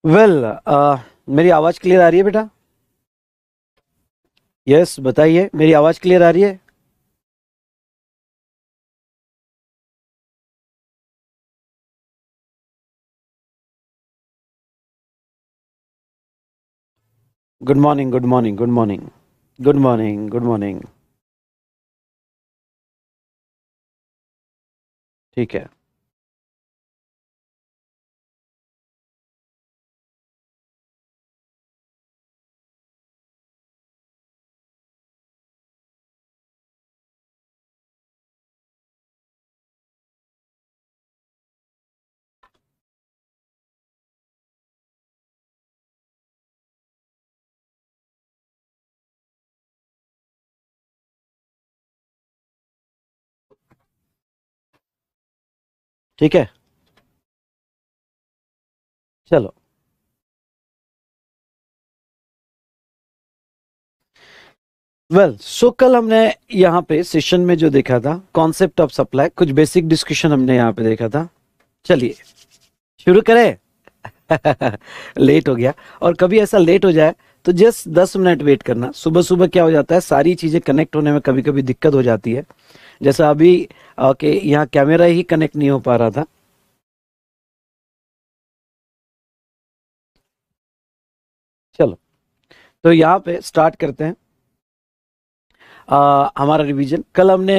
Well मेरी आवाज clear आ रही है बेटा? यस, बताइए, मेरी आवाज क्लियर आ रही है? Good morning, good morning, good morning, good morning, good morning. ठीक है। ठीक है, चलो। सो कल हमने यहाँ पे सेशन में जो देखा था कॉन्सेप्ट ऑफ सप्लाई, कुछ बेसिक डिस्कशन हमने यहाँ पे देखा था। चलिए शुरू करें। लेट हो गया, और कभी ऐसा लेट हो जाए तो जस्ट 10 मिनट वेट करना। सुबह सुबह क्या हो जाता है, सारी चीजें कनेक्ट होने में कभी कभी दिक्कत हो जाती है। जैसा अभी ओके, यहाँ कैमरा ही कनेक्ट नहीं हो पा रहा था। चलो, तो यहाँ पे स्टार्ट करते हैं हमारा रिवीजन। कल हमने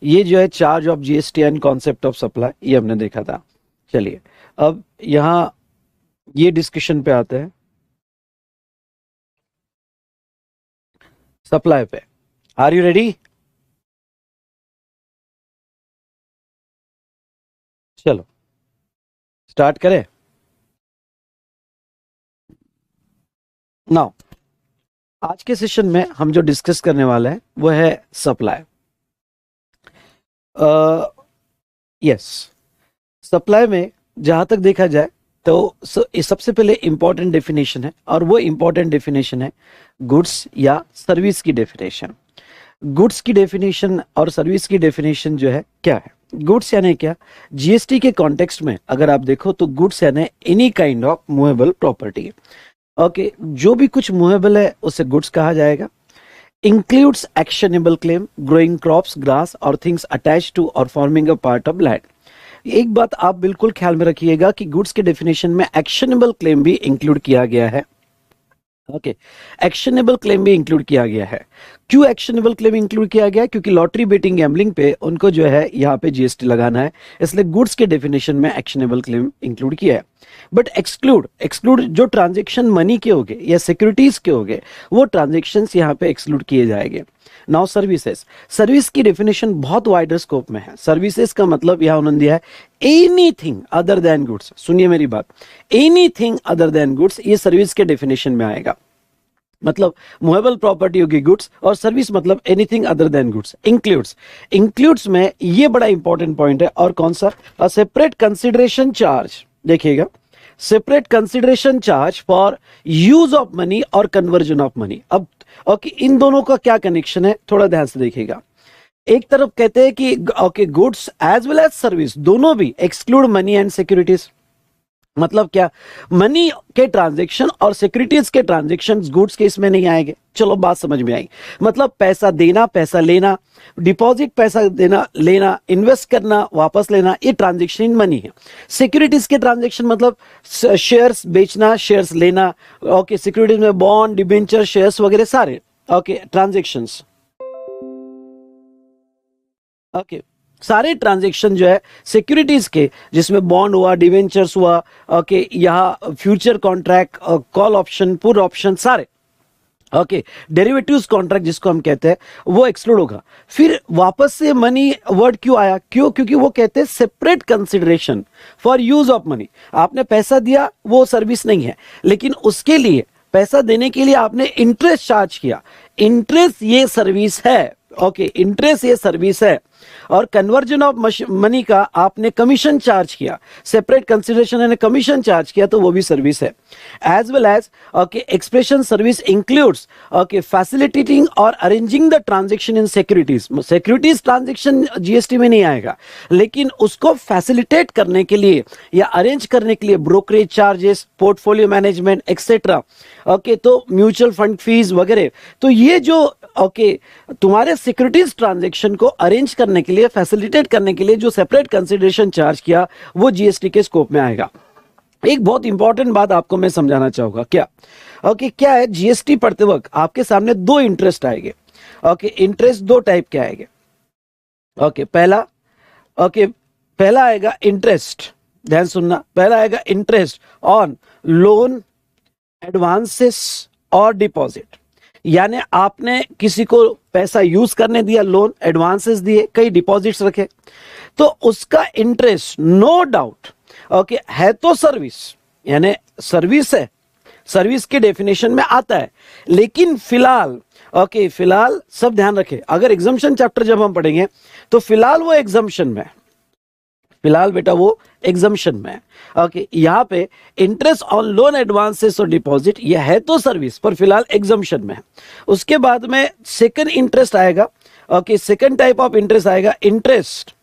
ये जो है charge of GST and concept of supply, ये हमने देखा था। चलिए अब यहाँ ये डिस्कशन पे आते हैं, सप्लाई पे। Are you ready? चलो स्टार्ट करें नाउ। आज के सेशन में हम जो डिस्कस करने वाले हैं वो है सप्लाई। यस, सप्लाई में जहां तक देखा जाए तो सबसे पहले इंपॉर्टेंट डेफिनेशन है, और वो इंपॉर्टेंट डेफिनेशन है गुड्स या सर्विस की डेफिनेशन। गुड्स की डेफिनेशन और सर्विस की डेफिनेशन जो है क्या है? गुड्स यानी क्या? जीएसटी के कॉन्टेक्स्ट में अगर आप देखो तो गुड्स यानी any kind of movable property. Okay, जो भी कुछ मूवेबल है उसे गुड्स कहा जाएगा। Includes actionable claim, growing crops, grass और थिंग्स अटैच टू और forming a part of land. एक बात आप बिल्कुल ख्याल में रखिएगा कि गुड्स के डेफिनेशन में एक्शनेबल क्लेम भी इंक्लूड किया गया है। ओके, एक्शनेबल क्लेम भी इंक्लूड किया गया है। क्यों एक्शनेबल क्लेम इंक्लूड किया गया? क्योंकि लॉटरी बेटिंग गैम्बलिंग पे उनको जो है यहाँ पे जीएसटी लगाना है, इसलिए गुड्स के डेफिनेशन में एक्शनेबल क्लेम इंक्लूड किया है। बट एक्सक्लूड एक्सक्लूड जो ट्रांजेक्शन मनी के होंगे या सिक्योरिटीज के होंगे, वो ट्रांजेक्शन यहाँ पे एक्सक्लूड किए जाएंगे। नाउ सर्विसेज, सर्विस की डेफिनेशन बहुत वाइडर स्कोप में है। सर्विसेज का मतलब यहाँ उन्होंने दिया है एनीथिंग अदर देन गुड्स। सुनिए मेरी बात, एनीथिंग अदर देन गुड्स ये सर्विस के डेफिनेशन में आएगा। मतलब मूवेबल प्रॉपर्टी होगी गुड्स, और सर्विस मतलब anything other than goods. Includes, includes में ये बड़ा इंपॉर्टेंट पॉइंट है, और कौन सा? Separate consideration charge. देखिएगा, separate consideration charge for use of money और कन्वर्जन ऑफ मनी। अब ओके, इन दोनों का क्या कनेक्शन है थोड़ा ध्यान से देखिएगा। एक तरफ कहते हैं कि okay, goods as well as service दोनों भी एक्सक्लूड मनी एंड सिक्योरिटीज। मतलब क्या? मनी के ट्रांजैक्शन और सिक्योरिटीज के ट्रांजैक्शन गुड्स के इसमें नहीं आएंगे। चलो बात समझ में आई। मतलब पैसा देना, पैसा लेना, डिपॉजिट पैसा देना लेना, इन्वेस्ट करना वापस लेना, ये ट्रांजैक्शन मनी है। सिक्योरिटीज के ट्रांजैक्शन मतलब शेयर्स बेचना, शेयर्स लेना। ओके, सिक्योरिटीज में बॉन्ड, डिबेंचर, शेयर्स वगैरह सारे ओके ट्रांजैक्शंस। ओके, सारे ट्रांजैक्शन जो है सिक्योरिटीज के, जिसमें बॉन्ड हुआ, डिवेंचर्स हुआ, ओके, यहाँ future contract, call option, put option, सारे ओके डेरिवेटिव्स कॉन्ट्रैक्ट जिसको हम कहते हैं, वो एक्सक्लूड होगा। फिर वापस से मनी वर्ड क्यों आया? क्यों? क्योंकि वो कहते हैं separate consideration for use of money. आपने पैसा दिया, वो सर्विस नहीं है, लेकिन उसके लिए पैसा देने के लिए आपने इंटरेस्ट चार्ज किया, इंटरेस्ट ये सर्विस है। ओके, इंटरेस्ट ये सर्विस है, और कन्वर्जन ऑफ मनी का आपने कमीशन चार्ज किया, सेपरेट कंसिडरेशन यानी कमीशन चार्ज किया, तो वो भी सर्विस है। As well as okay expression service includes okay facilitating और arranging the transaction in securities. Securities transaction GST में नहीं आएगा, लेकिन उसको फैसिलिटेट करने के लिए या अरेंज करने के लिए brokerage charges, portfolio management etcetera, okay, तो म्यूचुअल फंड फीस वगैरह, तो ये जो ओके तुम्हारे सिक्योरिटीज ट्रांजैक्शन को अरेंज करने के लिए, फैसिलिटेट करने के लिए जो सेपरेट कंसिडरेशन चार्ज किया, वो जीएसटी के स्कोप में आएगा। एक बहुत इंपॉर्टेंट बात आपको मैं समझाना चाहूंगा, क्या ओके क्या है, जीएसटी पढ़ते वक्त आपके सामने दो इंटरेस्ट आएंगे। ओके, इंटरेस्ट दो टाइप के आएंगे। ओके, पहला आएगा इंटरेस्ट, ध्यान सुनना, पहला आएगा इंटरेस्ट ऑन लोन, एडवांसेस और डिपॉजिट। यानी आपने किसी को पैसा यूज करने दिया, लोन, एडवांसेस दिए, कई डिपॉजिट्स रखे, तो उसका इंटरेस्ट नो डाउट ओके है तो सर्विस, यानी सर्विस है, सर्विस के डेफिनेशन में आता है। लेकिन फिलहाल ओके फिलहाल सब ध्यान रखें, अगर एग्जम्पशन चैप्टर जब हम पढ़ेंगे तो फिलहाल वो एग्जम्पशन में, फिलहाल बेटा वो एग्जम्पशन में। ओके, यहाँ पे इंटरेस्ट ऑन लोन, एडवांसेस और डिपॉजिट ये है तो सर्विस, पर फिलहाल एग्जम्पशन में है। उसके बाद में सेकंड इंटरेस्ट आएगा। Okay, second type of interest आएगा, interest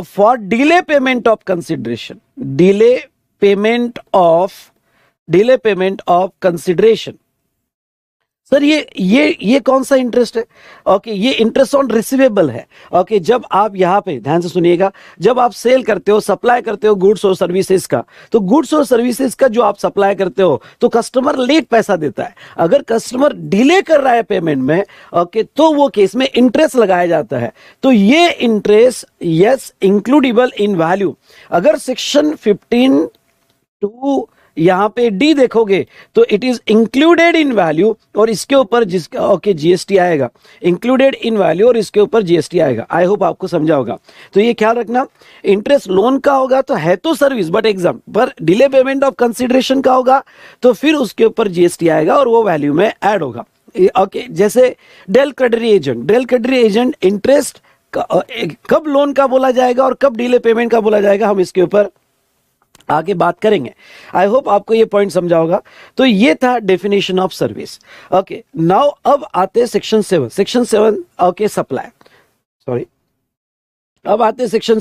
for delay payment of consideration, delay payment of consideration. Sir ये कौन सा इंटरेस्ट है? ओके, ये इंटरेस्ट ऑन रिसीवेबल है। ओके, जब आप यहाँ पे ध्यान से सुनिएगा, जब आप सेल करते हो, सप्लाई करते हो गुड्स और सर्विसेज का, तो गुड्स और सर्विसेज का जो आप सप्लाई करते हो तो कस्टमर लेट पैसा देता है। अगर कस्टमर डिले कर रहा है पेमेंट में, ओके, तो वो केस में इंटरेस्ट लगाया जाता है। तो ये इंटरेस्ट यस इंक्लूडेबल इन वैल्यू। अगर सेक्शन 15(2) यहां पे डी देखोगे तो it is included in value, और इसके ऊपर जिसका ओके जीएसटी आएगा, इंक्लूडेड इन वैल्यू और इसके ऊपर जीएसटी आएगा। आई होप आपको समझा होगा। तो ये ख्याल रखना, इंटरेस्ट लोन का होगा तो है तो सर्विस बट एग्जाम, पर डिले पेमेंट ऑफ कंसिडरेशन का होगा तो फिर उसके ऊपर जीएसटी आएगा और वो वैल्यू में ऐड होगा। ओके, जैसे डेल क्रेडिटरी एजेंट इंटरेस्ट कब लोन का बोला जाएगा और कब डिले पेमेंट का बोला जाएगा, हम इसके ऊपर आगे बात करेंगे। आई होप आपको ये पॉइंट समझा होगा। तो ये था definition of service. Okay, now अब आते हैं सेक्शन 7 ओके सप्लाई, सॉरी, अब आते हैं सेक्शन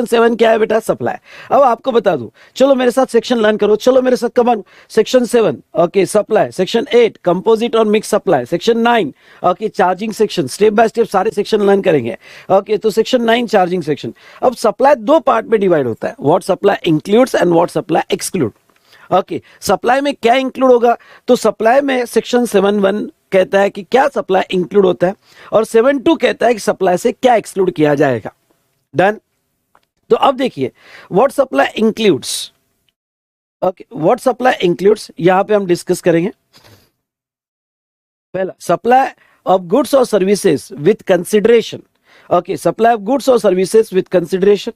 7 क्या है बेटा? सप्लाई। अब आपको बता दूं, चलो मेरे साथ सेक्शन लर्न करो, चलो मेरे साथ come on. Section 7 okay supply, section 8 composite और mix supply, section 9 okay charging section, step by step सारे सेक्शन लर्न करेंगे। ओके, तो सेक्शन 9 चार्जिंग सेक्शन। अब सप्लाई दो पार्ट में डिवाइड होता है, what supply includes and what supply exclude. Okay, supply में क्या इंक्लूड होगा? तो सप्लाई में सेक्शन 7(1) कहता है कि क्या सप्लाई इंक्लूड होता है, और 7(2) कहता है कि सप्लाई से क्या एक्सक्लूड किया जाएगा। डन। तो अब देखिए what supply includes. Okay, what supply includes यहां पे हम डिस्कस करेंगे। पहला, सप्लाई ऑफ गुड्स और services with consideration. Okay, supply of goods और सर्विसेज विथ कंसिडरेशन।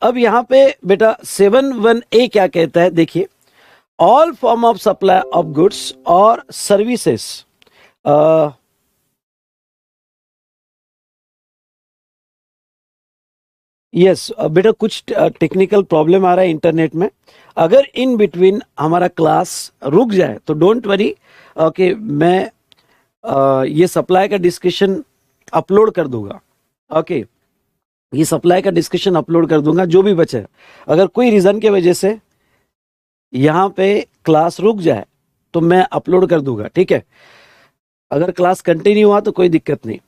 अब यहां पे बेटा 7(1)(a) क्या कहता है? देखिए, all form of supply of goods और सर्विसेज, यस बेटा कुछ टेक्निकल प्रॉब्लम आ रहा है इंटरनेट में, अगर इन बिटवीन हमारा क्लास रुक जाए तो डोंट वरी। ओके, मैं ये सप्लाई का डिस्कशन अपलोड कर दूंगा। ओके, ये सप्लाई का डिस्कशन अपलोड कर दूंगा जो भी बचे। अगर कोई रीजन के वजह से यहाँ पे क्लास रुक जाए तो मैं अपलोड कर दूंगा, ठीक है? अगर क्लास कंटिन्यू हुआ तो कोई दिक्कत नहीं।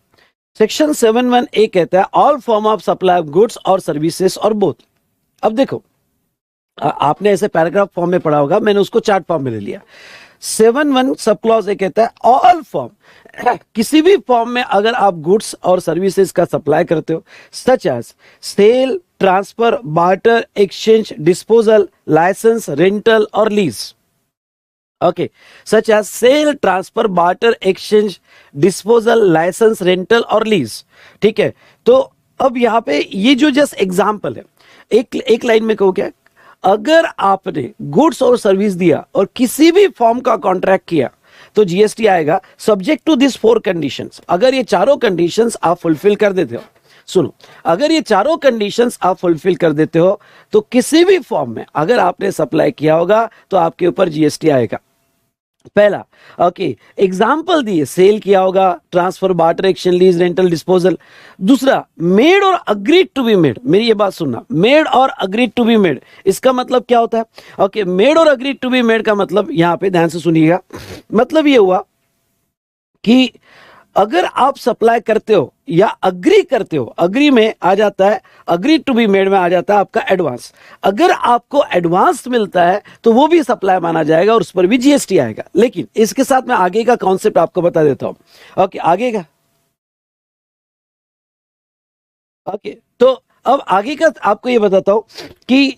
सेक्शन 7(1)(a) कहता है all form of supply of goods और सर्विसेज और बोथ। अब देखो, आपने ऐसे पैराग्राफ फॉर्म में पढ़ा होगा, मैंने उसको चार्ट फॉर्म में ले लिया। 7(1) सब क्लॉज ए कहता है ऑल फॉर्म, किसी भी फॉर्म में अगर आप गुड्स और सर्विसेज का सप्लाई करते हो, such as sale, transfer, barter, exchange, disposal, licence, rental और lease. Okay, such as sale, transfer, barter, exchange, disposal, licence, rental और लीज। ठीक है, तो अब यहां पे ये जो जस्ट एग्जांपल है, एक लाइन में कहो क्या, अगर आपने गुड्स और सर्विस दिया और किसी भी फॉर्म का कॉन्ट्रैक्ट किया तो जीएसटी आएगा सब्जेक्ट टू दिस 4 कंडीशंस। अगर ये चारों कंडीशंस आप फुलफिल कर देते हो, सुनो, अगर ये चारों कंडीशंस आप फुलफिल कर देते हो तो किसी भी फॉर्म में अगर आपने सप्लाई किया होगा तो आपके ऊपर जीएसटी आएगा। पहला, ओके, एग्जाम्पल दिए, सेल किया होगा, transfer, barter, exchange, lease, rental, disposal. दूसरा, made or agreed to be made. मेरी ये बात सुनना, made or agreed to be made, इसका मतलब क्या होता है? Okay, made or agreed to be made का मतलब, यहां पे ध्यान से सुनिएगा, मतलब ये हुआ कि अगर आप सप्लाई करते हो या अग्री करते हो, अग्री में आ जाता है, अग्री टू बी मेड में आ जाता है आपका एडवांस। अगर आपको एडवांस मिलता है तो वो भी सप्लाई माना जाएगा और उस पर भी जीएसटी आएगा। लेकिन इसके साथ मैं आगे का कॉन्सेप्ट आपको बता देता हूं। ओके, आगे का, ओके, तो अब आगे का आपको ये बताता हूं कि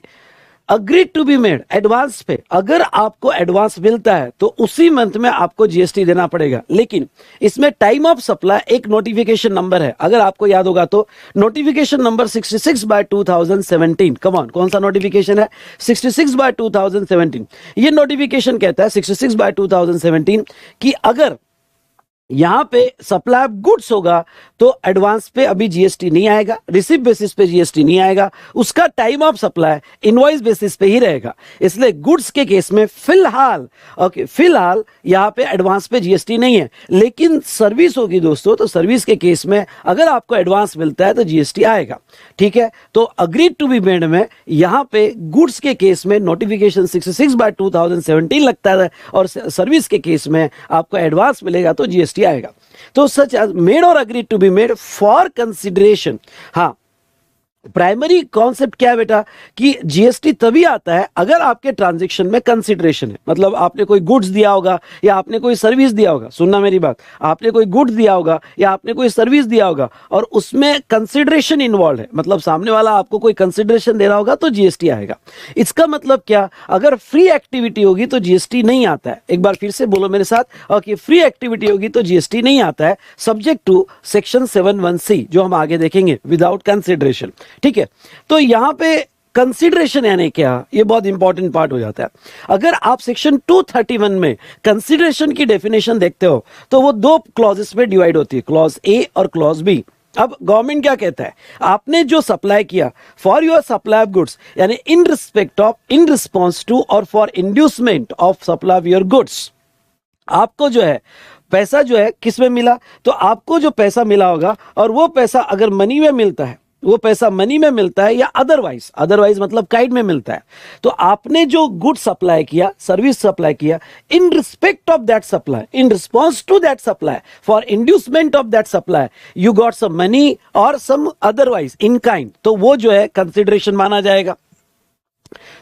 agreed to be made, advance पे अगर आपको एडवांस मिलता है तो उसी मंथ में आपको जीएसटी देना पड़ेगा। लेकिन इसमें टाइम ऑफ सप्लाई एक नोटिफिकेशन नंबर है, अगर आपको याद होगा तो नोटिफिकेशन नंबर 66/2017। कम ऑन, कौन सा नोटिफिकेशन है? 66/2017। ये नोटिफिकेशन कहता है 66/2017 कि अगर यहां पे सप्लाई ऑफ गुड्स होगा तो एडवांस पे अभी जीएसटी नहीं आएगा, रिसिप्ट बेसिस पे जीएसटी नहीं आएगा, उसका time of supply invoice basis पे ही रहेगा। इसलिए गुड्स के केस में फिलहाल, ओके, फिलहाल यहां पे एडवांस पे जीएसटी नहीं है। लेकिन सर्विस होगी दोस्तों, तो सर्विस के केस में अगर आपको एडवांस मिलता है तो जीएसटी आएगा। ठीक है, तो अग्रीड टू बी मेड में यहां पे गुड्स के केस में नोटिफिकेशन 66/2017 लगता है और सर्विस के केस में आपको एडवांस मिलेगा तो जीएसटी आएगा। तो such as made or agreed to be made for consideration. हाँ, प्राइमरी कॉन्सेप्ट क्या है बेटा कि जीएसटी तभी आता है अगर आपके ट्रांजैक्शन में कंसिडरेशन है। मतलब आपने कोई गुड्स दिया होगा या आपने कोई सर्विस दिया होगा, सुनना मेरी बात, आपने कोई गुड्स दिया होगा या आपने कोई सर्विस दिया होगा और उसमें कंसिडरेशन इन्वॉल्व है, मतलब सामने वाला आपको कोई कंसिडरेशन दे रहा होगा तो जीएसटी आएगा। इसका मतलब क्या, अगर फ्री एक्टिविटी होगी तो जीएसटी नहीं आता है। एक बार फिर से बोलो मेरे साथ, ओके, फ्री एक्टिविटी होगी तो जीएसटी नहीं आता है, सब्जेक्ट टू सेक्शन 71C जो हम आगे देखेंगे, विदाउट कंसिडरेशन। ठीक है, तो यहां पे कंसिडरेशन यानी क्या, ये बहुत इंपॉर्टेंट पार्ट हो जाता है। अगर आप सेक्शन 231 में कंसिडरेशन की डेफिनेशन देखते हो तो वो 2 क्लॉजेस में डिवाइड होती है, क्लॉज ए और क्लॉज बी। अब गवर्नमेंट क्या कहता है, आपने जो सप्लाई किया for your supply of goods, यानी in respect of, in response to और for inducement of supply of your goods, आपको जो है पैसा जो है किस में मिला, तो आपको जो पैसा मिला होगा और वो पैसा अगर मनी में मिलता है, वो पैसा मनी में मिलता है या अदरवाइज, अदरवाइज मतलब काइंड में मिलता है, तो आपने जो गुड सप्लाई किया, सर्विस सप्लाई किया, in respect of that supply, in response to that supply, for inducement of that supply, you got some money or some otherwise in kind, तो वो जो है कंसिडरेशन माना जाएगा।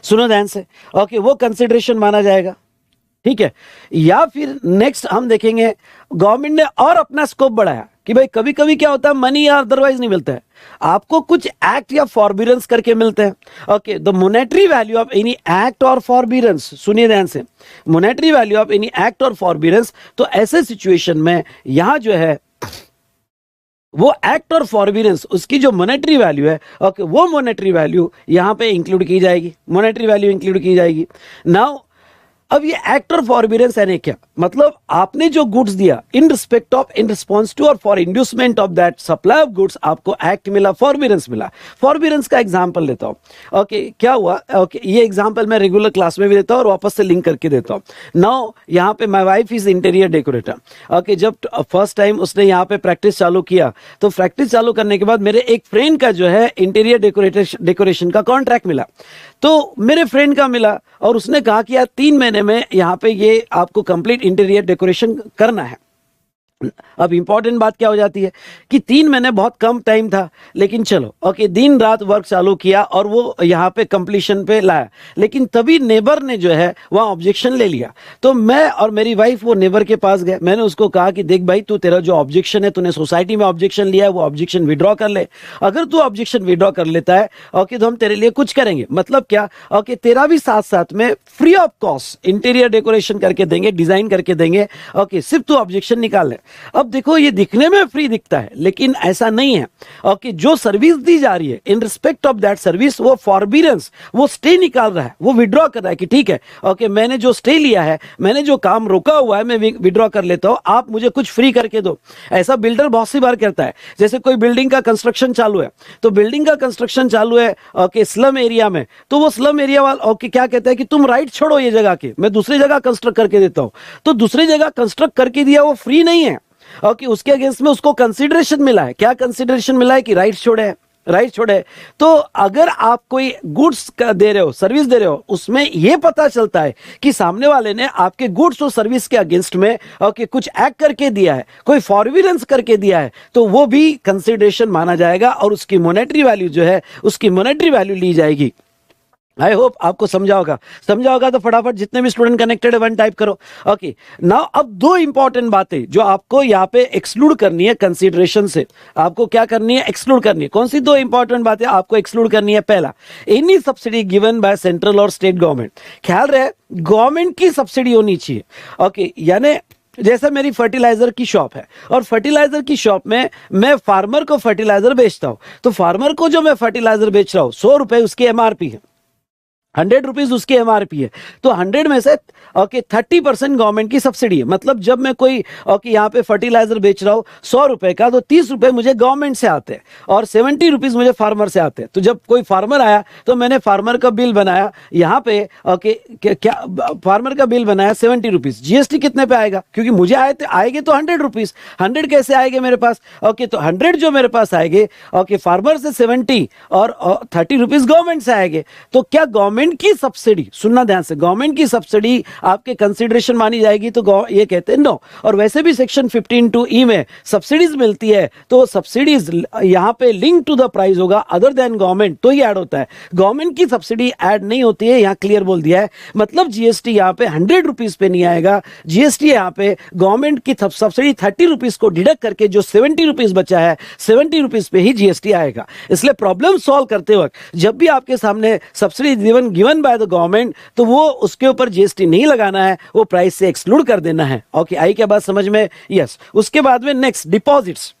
सुनो ध्यान से, ओके, वो कंसिडरेशन माना जाएगा। ठीक है, या फिर नेक्स्ट हम देखेंगे, गवर्नमेंट ने और अपना स्कोप बढ़ाया कि भाई कभी कभी क्या होता है, मनी या अदरवाइज नहीं मिलता है, आपको कुछ एक्ट या फॉरबिडेंस करके मिलते हैं। Okay, the monetary value of any act और फॉरबिडेंस, सुनिए ध्यान से, monetary value of any act और फॉरबिडेंस, तो ऐसे सिचुएशन में यहां जो है वो एक्ट और फॉरबिडेंस, उसकी जो मोनेटरी वैल्यू है, ओके, वो मोनेटरी वैल्यू यहां पे इंक्लूड की जाएगी, मोनेटरी वैल्यू इंक्लूड की जाएगी। नाउ अब ये एक्ट और फॉरबिडेंस यानी क्या, मतलब आपने जो गुड्स दिया in respect of, in response to और for inducement of that supply of goods, आपको एक्ट मिला, फॉरबिडेंस मिला। फॉरबिडेंस का एग्जांपल लेता हूं। ओके, क्या हुआ, ओके, ये एग्जांपल मैं रेगुलर क्लास में भी देता हूं और वापस से लिंक करके देता हूं। नाउ यहां पे my wife is interior decorator. Okay, जब फर्स्ट टाइम उसने यहां पे प्रैक्टिस चालू किया तो प्रैक्टिस चालू करने के बाद मेरे एक फ्रेंड का जो है इंटीरियर डेकोरेशन का कॉन्ट्रैक्ट मिला, तो मेरे फ्रेंड का मिला और उसने कहा कि यार 3 महीने में यहां पे ये आपको कंप्लीट इंटीरियर डेकोरेशन करना है। अब इंपॉर्टेंट बात क्या हो जाती है कि 3 महीने बहुत कम टाइम था, लेकिन चलो ओके, दिन रात वर्क चालू किया और वो यहाँ पे कंप्लीशन पे लाया, लेकिन तभी नेबर ने जो है वहाँ ऑब्जेक्शन ले लिया। तो मैं और मेरी वाइफ वो नेबर के पास गए, मैंने उसको कहा कि देख भाई, तू तेरा जो ऑब्जेक्शन है, तूने सोसाइटी में ऑब्जेक्शन लिया है, वो ऑब्जेक्शन विड्रॉ कर ले। अगर तू ऑब्जेक्शन विड्रॉ कर लेता है ओके, तो हम तेरे लिए कुछ करेंगे। मतलब क्या, ओके, तेरा भी साथ साथ में free of cost interior decoration करके देंगे, डिजाइन करके देंगे। ओके, सिर्फ तू ऑब्जेक्शन निकाल ले। अब देखो ये दिखने में फ्री दिखता है लेकिन ऐसा नहीं है। ओके, जो सर्विस दी जा रही है इन रिस्पेक्ट ऑफ दैट सर्विस, वो फॉरबिडेंस, वो स्टे निकाल रहा है, वो विड्रॉ कर रहा है कि ठीक है ओके मैंने जो स्टे लिया है, मैंने जो काम रोका हुआ है, मैं विड्रॉ कर लेता हूं, आप मुझे कुछ फ्री करके दो। ऐसा बिल्डर बहुत सी बार करता है। जैसे कोई बिल्डिंग का कंस्ट्रक्शन चालू है, तो बिल्डिंग का कंस्ट्रक्शन चालू है ओके स्लम एरिया में, तो वो स्लम एरिया वाला ओके क्या कहता है कि तुम राइट छोड़ो ये जगह के, मैं दूसरी जगह कंस्ट्रक्ट करके देता हूं। तो दूसरी जगह कंस्ट्रक्ट करके दिया, वो फ्री नहीं है। ओके, उसके अगेंस्ट में उसको कंसीडरेशन मिला है। क्या कंसीडरेशन मिला है कि राइट छोड़े, राइट छोड़े। तो अगर आप कोई गुड्स दे रहे हो, सर्विस दे रहे हो, उसमें यह पता चलता है कि सामने वाले ने आपके गुड्स और सर्विस के अगेंस्ट में ओके कुछ एक्ट करके दिया है, कोई फॉरविडेंस करके दिया है, तो वो भी कंसीडरेशन माना जाएगा और उसकी मॉनेटरी वैल्यू जो है, उसकी मॉनेटरी वैल्यू ली जाएगी। आई होप आपको समझा होगा तो फटाफट जितने भी स्टूडेंट कनेक्टेड है 1 टाइप करो। ओके, नाउ अब 2 इंपॉर्टेंट बातें जो आपको यहाँ पे एक्सक्लूड करनी है कंसीडरेशन से, आपको क्या करनी है, एक्सक्लूड करनी है। कौन सी 2 इंपॉर्टेंट बातें आपको एक्सक्लूड करनी है? पहला, any subsidy given by central और स्टेट गवर्नमेंट, ख्याल रहे गवर्नमेंट की सब्सिडी होनी चाहिए। ओके, यानी जैसे मेरी फर्टिलाइजर की शॉप है और फर्टिलाइजर की शॉप में मैं फार्मर को फर्टिलाइजर बेचता हूं, तो फार्मर को जो मैं फर्टिलाइजर बेच रहा हूं 100 रुपए उसकी एमआरपी है, 100 रुपीज उसकी एमआरपी है, तो 100 में से ओके 30% गवर्नमेंट की सब्सिडी है। मतलब जब मैं कोई ओके यहाँ पे फर्टिलाइजर बेच रहा हूँ 100 रुपए का, तो 30 रुपए मुझे गवर्नमेंट से आते हैं और 70 रुपीज मुझे फार्मर से आते हैं। तो जब कोई फार्मर आया तो मैंने फार्मर का बिल बनाया यहाँ पे ओके क्या फार्मर का बिल बनाया 70 रुपीज, जीएसटी कितने पे आएगा? क्योंकि मुझे आएंगे तो 100 रुपीज, 100 कैसे आएंगे मेरे पास? ओके, तो 100 जो मेरे पास आएंगे ओके फार्मर से 70 और 30 रुपीज गवर्नमेंट से आएंगे। तो क्या गवर्नमेंट की सब्सिडी, सुनना ध्यान से, गवर्नमेंट की सब्सिडी आपके कंसीडरेशन मानी जाएगी? तो ये कहते हैं नो। और वैसे भी सेक्शन 15(2)(e) में सब्सिडीज मिलती है, तो सब्सिडीज यहां पे लिंक टू द प्राइस होगा अदर देन गवर्नमेंट, तो ही ऐड होता है। गवर्नमेंट की सब्सिडी ऐड नहीं होती है, यहां क्लियर बोल दिया है। मतलब जीएसटी यहां पे 100 रुपीज पे नहीं आएगा, जीएसटी यहां पे गवर्नमेंट की सब्सिडी 30 रुपीज को डिडक्ट करके जो 70 रुपीज बचा है 70 रुपीज पे ही जीएसटी आएगा। इसलिए प्रॉब्लम सॉल्व करते वक्त जब भी आपके सामने subsidy given by the government, तो वो उसके ऊपर जीएसटी नहीं लगाना है, वो प्राइस से एक्सक्लूड कर देना है। ओके, आई क्या बात समझ में? यस। उसके बाद में नेक्स्ट डिपॉजिट्स,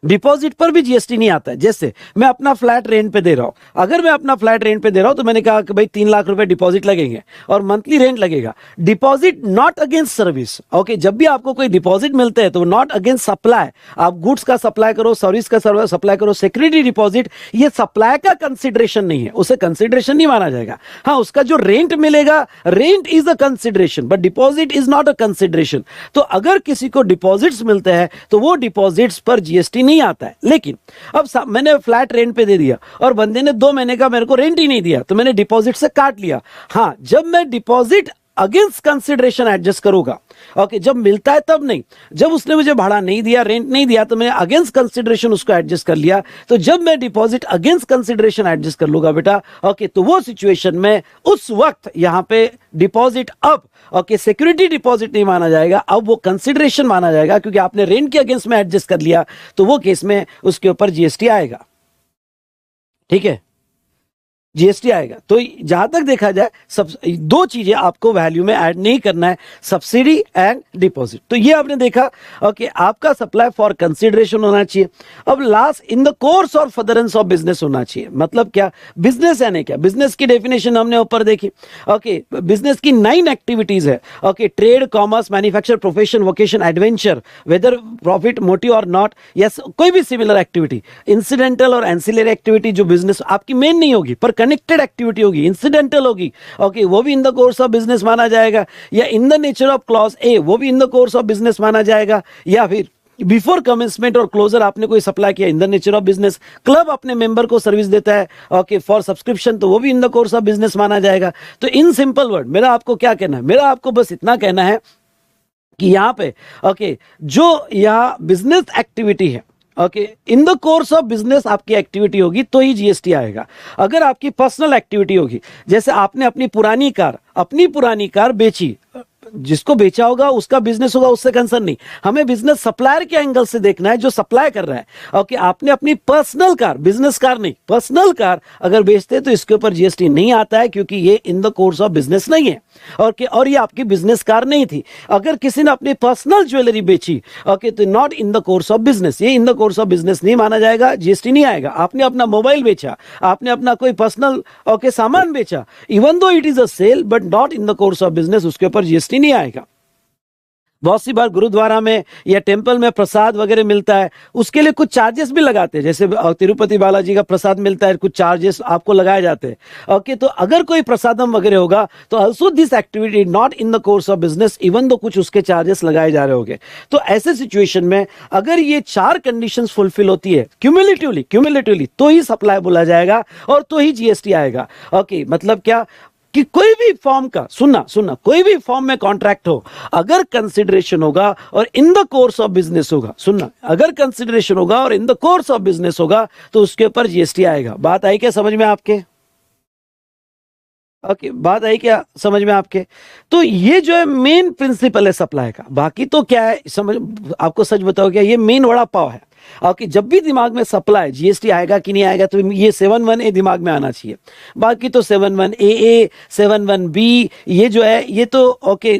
डिपॉजिट पर भी जीएसटी नहीं आता है। जैसे मैं अपना फ्लैट रेंट पे दे रहा हूं, अगर मैं अपना फ्लैट रेंट पे दे रहा हूं तो मैंने कहा कि भाई 3 लाख रुपए डिपॉजिट लगेंगे और मंथली रेंट लगेगा। Deposit not against service. Okay, जब भी आपको कोई डिपॉजिट मिलते हैं तो नॉट अगेंस्ट सप्लाई, आप गुड्स का सप्लाई करो, सर्विस का सप्लाई करो, सिक्योरिटी डिपॉजिट, ये सप्लाई का कंसिडरेशन नहीं है, उसे कंसिडरेशन नहीं माना जाएगा। हाँ, उसका जो रेंट मिलेगा, rent is a consideration but deposit is not a consideration. तो अगर किसी को डिपॉजिट्स मिलते हैं तो वो डिपॉजिट्स पर जीएसटी नहीं आता है। लेकिन अब मैंने फ्लैट रेंट पे दे दिया और बंदे ने 2 महीने का मेरे को रेंट ही नहीं दिया, तो मैंने डिपॉजिट से काट लिया। हाँ, जब मैं डिपॉजिट अगेंस्ट कंसिडरेशन एडजस्ट करूंगा, ओके, जब मिलता है तब नहीं, जब उसने मुझे भाड़ा नहीं दिया, रेंट नहीं दिया, तो मैंने अगेंस्ट कंसिडरेशन उसको एडजस्ट कर लिया। तो जब मैं डिपॉजिट अगेंस्ट कंसिडरेशन एडजस्ट कर लूंगा बेटा, ओके, तो वो सिचुएशन में उस वक्त यहां पे डिपॉजिट अब ओके सिक्योरिटी डिपॉजिट नहीं माना जाएगा, अब वो कंसिडरेशन माना जाएगा, क्योंकि आपने रेंट के अगेंस्ट में एडजस्ट कर लिया, तो वो केस में उसके ऊपर जीएसटी आएगा। ठीक है, जीएसटी आएगा। तो जहां तक देखा जाए सब 2 चीजें आपको वैल्यू में ऐड नहीं करना है, सब्सिडी एंड डिपॉजिट। तो ये आपने देखा ओके, आपका सप्लाई फॉर कंसीडरेशन होना चाहिए। अब last, in the course or furtherance of business होना चाहिए। मतलब क्या, बिजनेस यानी क्या? बिजनेस की डेफिनेशन हमने ऊपर देखी। ओके, बिजनेस की 9 एक्टिविटीज है। Okay, trade, commerce, manufacture, profession, vocation, adventure, whether profit motive or not, yes, कोई भी similar activity, incidental or ancillary activity जो बिजनेस आपकी मेन नहीं होगी पर कनेक्टेड एक्टिविटी होगी, इंसिडेंटल होगी, ओके, वो भी in the course of business माना जाएगा। या in the nature of clause A, वो भी in the course of business माना जाएगा। या फिर बिफोर कमेंसमेंट और क्लोजर आपने कोई सप्लाई किया, इन the nature of business. Club अपने मेंबर को सर्विस देता है ओके फॉर सब्सक्रिप्शन, तो वो भी in the course of business माना जाएगा। तो इन सिंपल वर्ड मेरा आपको क्या कहना है? मेरा आपको बस इतना कहना है कि यहां पे ओके जो यहां बिजनेस एक्टिविटी है, okay, in the course of business आपकी एक्टिविटी होगी तो ही जीएसटी आएगा। अगर आपकी पर्सनल एक्टिविटी होगी, जैसे आपने अपनी पुरानी कार बेची, जिसको बेचा होगा उसका बिजनेस होगा, उससे कंसर्न नहीं। हमें बिजनेस सप्लायर के एंगल से देखना है, जो सप्लाई कर रहा है। ओके, आपने अपनी पर्सनल कार, बिजनेस कार नहीं, पर्सनल कार अगर बेचते तो इसके ऊपर जीएसटी नहीं आता है, क्योंकि ये in the course of business नहीं है। ओके, और ये आपकी बिजनेस कार नहीं थी। अगर किसी ने अपनी पर्सनल ज्वेलरी बेची, ओके, तो not in the course of business, ये in the course of business नहीं माना जाएगा, जीएसटी नहीं आएगा। आपने अपना मोबाइल बेचा, आपने अपना कोई पर्सनल ओके सामान बेचा, even though it is a sale but not in the course of business, उसके ऊपर जीएसटी नहीं आएगा। बहुत सी बार गुरुद्वारा में या टेंपल में प्रसाद वगैरह मिलता है, उसके लिए कुछ चार्जेस भी लगाते हैं, जैसे तिरुपति बालाजी का प्रसाद मिलता है, कुछ चार्जेस आपको लगाए जाते हैं। ओके, तो अगर कोई प्रसादम वगैरह होगा तो also this activity not in the course of business, even though कुछ उसके चार्जेस लगाए जा रहे होंगे। तो ऐसे सिचुएशन में अगर ये चार कंडीशंस फुलफिल होती है क्यूमुलेटिवली तो ही सप्लाई बोला जाएगा और तो ही जीएसटी आएगा। ओके, मतलब क्या कि कोई भी फॉर्म का, सुनना, कोई भी फॉर्म में कॉन्ट्रैक्ट हो, अगर कंसिडरेशन होगा और in the course of business होगा, सुनना, अगर कंसिडरेशन होगा और in the course of business होगा तो उसके ऊपर जीएसटी आएगा। बात आई क्या समझ में आपके? ओके, बात आई क्या समझ में आपके? तो ये जो है मेन प्रिंसिपल है सप्लाई का। बाकी तो क्या है, समझ, आपको सच बताओ क्या, ये मेन वड़ा पाव है। ओके, जब भी दिमाग में सप्लाई जीएसटी आएगा कि नहीं आएगा तो ये 71A दिमाग में आना चाहिए। बाकी तो 71AA 71B ये जो है ये तो ओके,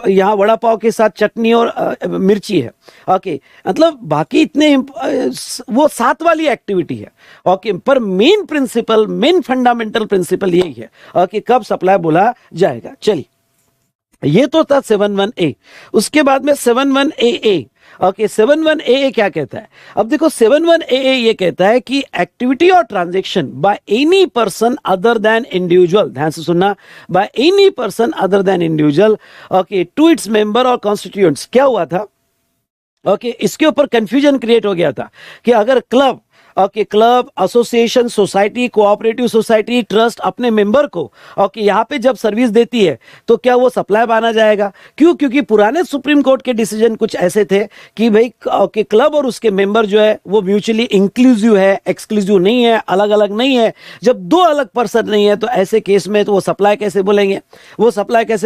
यहाँ वड़ा पाव के साथ चटनी और मिर्ची है। ओके, मतलब बाकी इतने वो साथ वाली एक्टिविटी है। ओके, पर main principle, main fundamental principle यही है। ओके, कब सप्लाई बोला जाएगा। चलिए, ये तो था 71A। उसके बाद में 71AA। ओके, 71AA क्या कहता है? अब देखो 71AA ये कहता है कि activity or transaction by any person other than individual, ध्यान से सुनना, by any person other than individual, okay, to its member or constituents. क्या हुआ था? ओके, इसके ऊपर कंफ्यूजन क्रिएट हो गया था कि अगर club, okay, club, association, society, cooperative society, trust अपने मेंबर को ओके यहाँ पे जब सर्विस देती है तो क्या वो सप्लाई माना जाएगा? क्यों? क्योंकि पुराने सुप्रीम कोर्ट के डिसीजन कुछ ऐसे थे कि भाई ओके क्लब और उसके मेंबर जो है वो म्यूचुअली इंक्लूसिव है, एक्सक्लूसिव नहीं है, अलग अलग नहीं है। जब दो अलग पर्सन नहीं है तो ऐसे केस में तो वो सप्लाई कैसे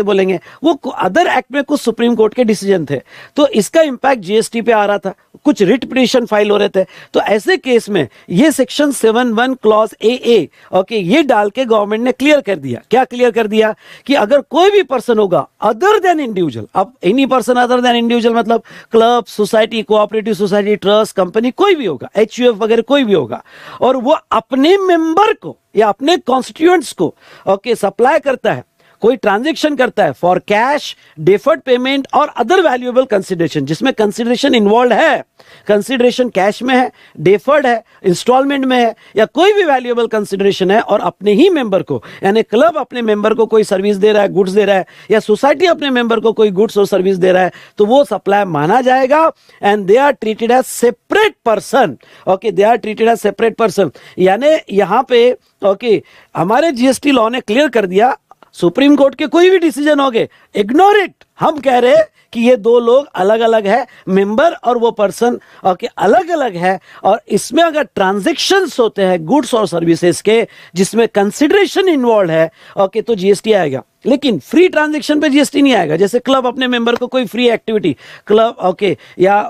बोलेंगे? वो अदर एक्ट में कुछ सुप्रीम कोर्ट के डिसीजन थे, तो इसका इंपैक्ट जीएसटी पे आ रहा था, कुछ रिट पिटीशन फाइल हो रहे थे। तो ऐसे केस में ये सेक्शन 71 क्लॉज AA ओके ये डाल के गवर्नमेंट ने क्लियर कर दिया। क्या क्लियर कर दिया? कि अगर कोई भी पर्सन होगा अदर देन इंडिविजुअल, अब any person other than individual मतलब club, society, cooperative society, trust, company, कोई भी होगा, HUF वगैरह कोई भी होगा, और वो अपने मेंबर को या अपने कॉन्स्टिट्यूएंट्स को ओके सप्लाई करता है, कोई ट्रांजैक्शन करता है फॉर कैश, डेफर्ड पेमेंट और अदर वैल्यूएबल कंसिडरेशन, जिसमें कंसिडरेशन इन्वॉल्व है, कंसिडरेशन कैश में है, डेफर्ड है, इंस्टॉलमेंट में है, या कोई भी वैल्यूएबल कंसिडरेशन है, और अपने ही मेंबर को, यानी क्लब अपने मेंबर को कोई सर्विस दे रहा है, गुड्स दे रहा है, या सोसाइटी अपने मेंबर को कोई गुड्स और सर्विस दे रहा है, तो वो सप्लाई माना जाएगा। And they are treated as separate person. Okay, they are treated as separate person, यानी यहां पे ओके हमारे जीएसटी लॉ ने क्लियर कर दिया, सुप्रीम कोर्ट के कोई भी डिसीजन हो गए, इग्नोर इट। हम कह रहे हैं कि ये दो लोग अलग अलग है, मेंबर और वो पर्सन ओके अलग अलग है, और इसमें अगर ट्रांजैक्शंस होते हैं गुड्स और सर्विसेज के जिसमें कंसिडरेशन इन्वॉल्व है ओके तो जीएसटी आएगा। लेकिन फ्री ट्रांजैक्शन पे जीएसटी नहीं आएगा। जैसे क्लब अपने मेंबर को कोई फ्री एक्टिविटी, क्लब ओके या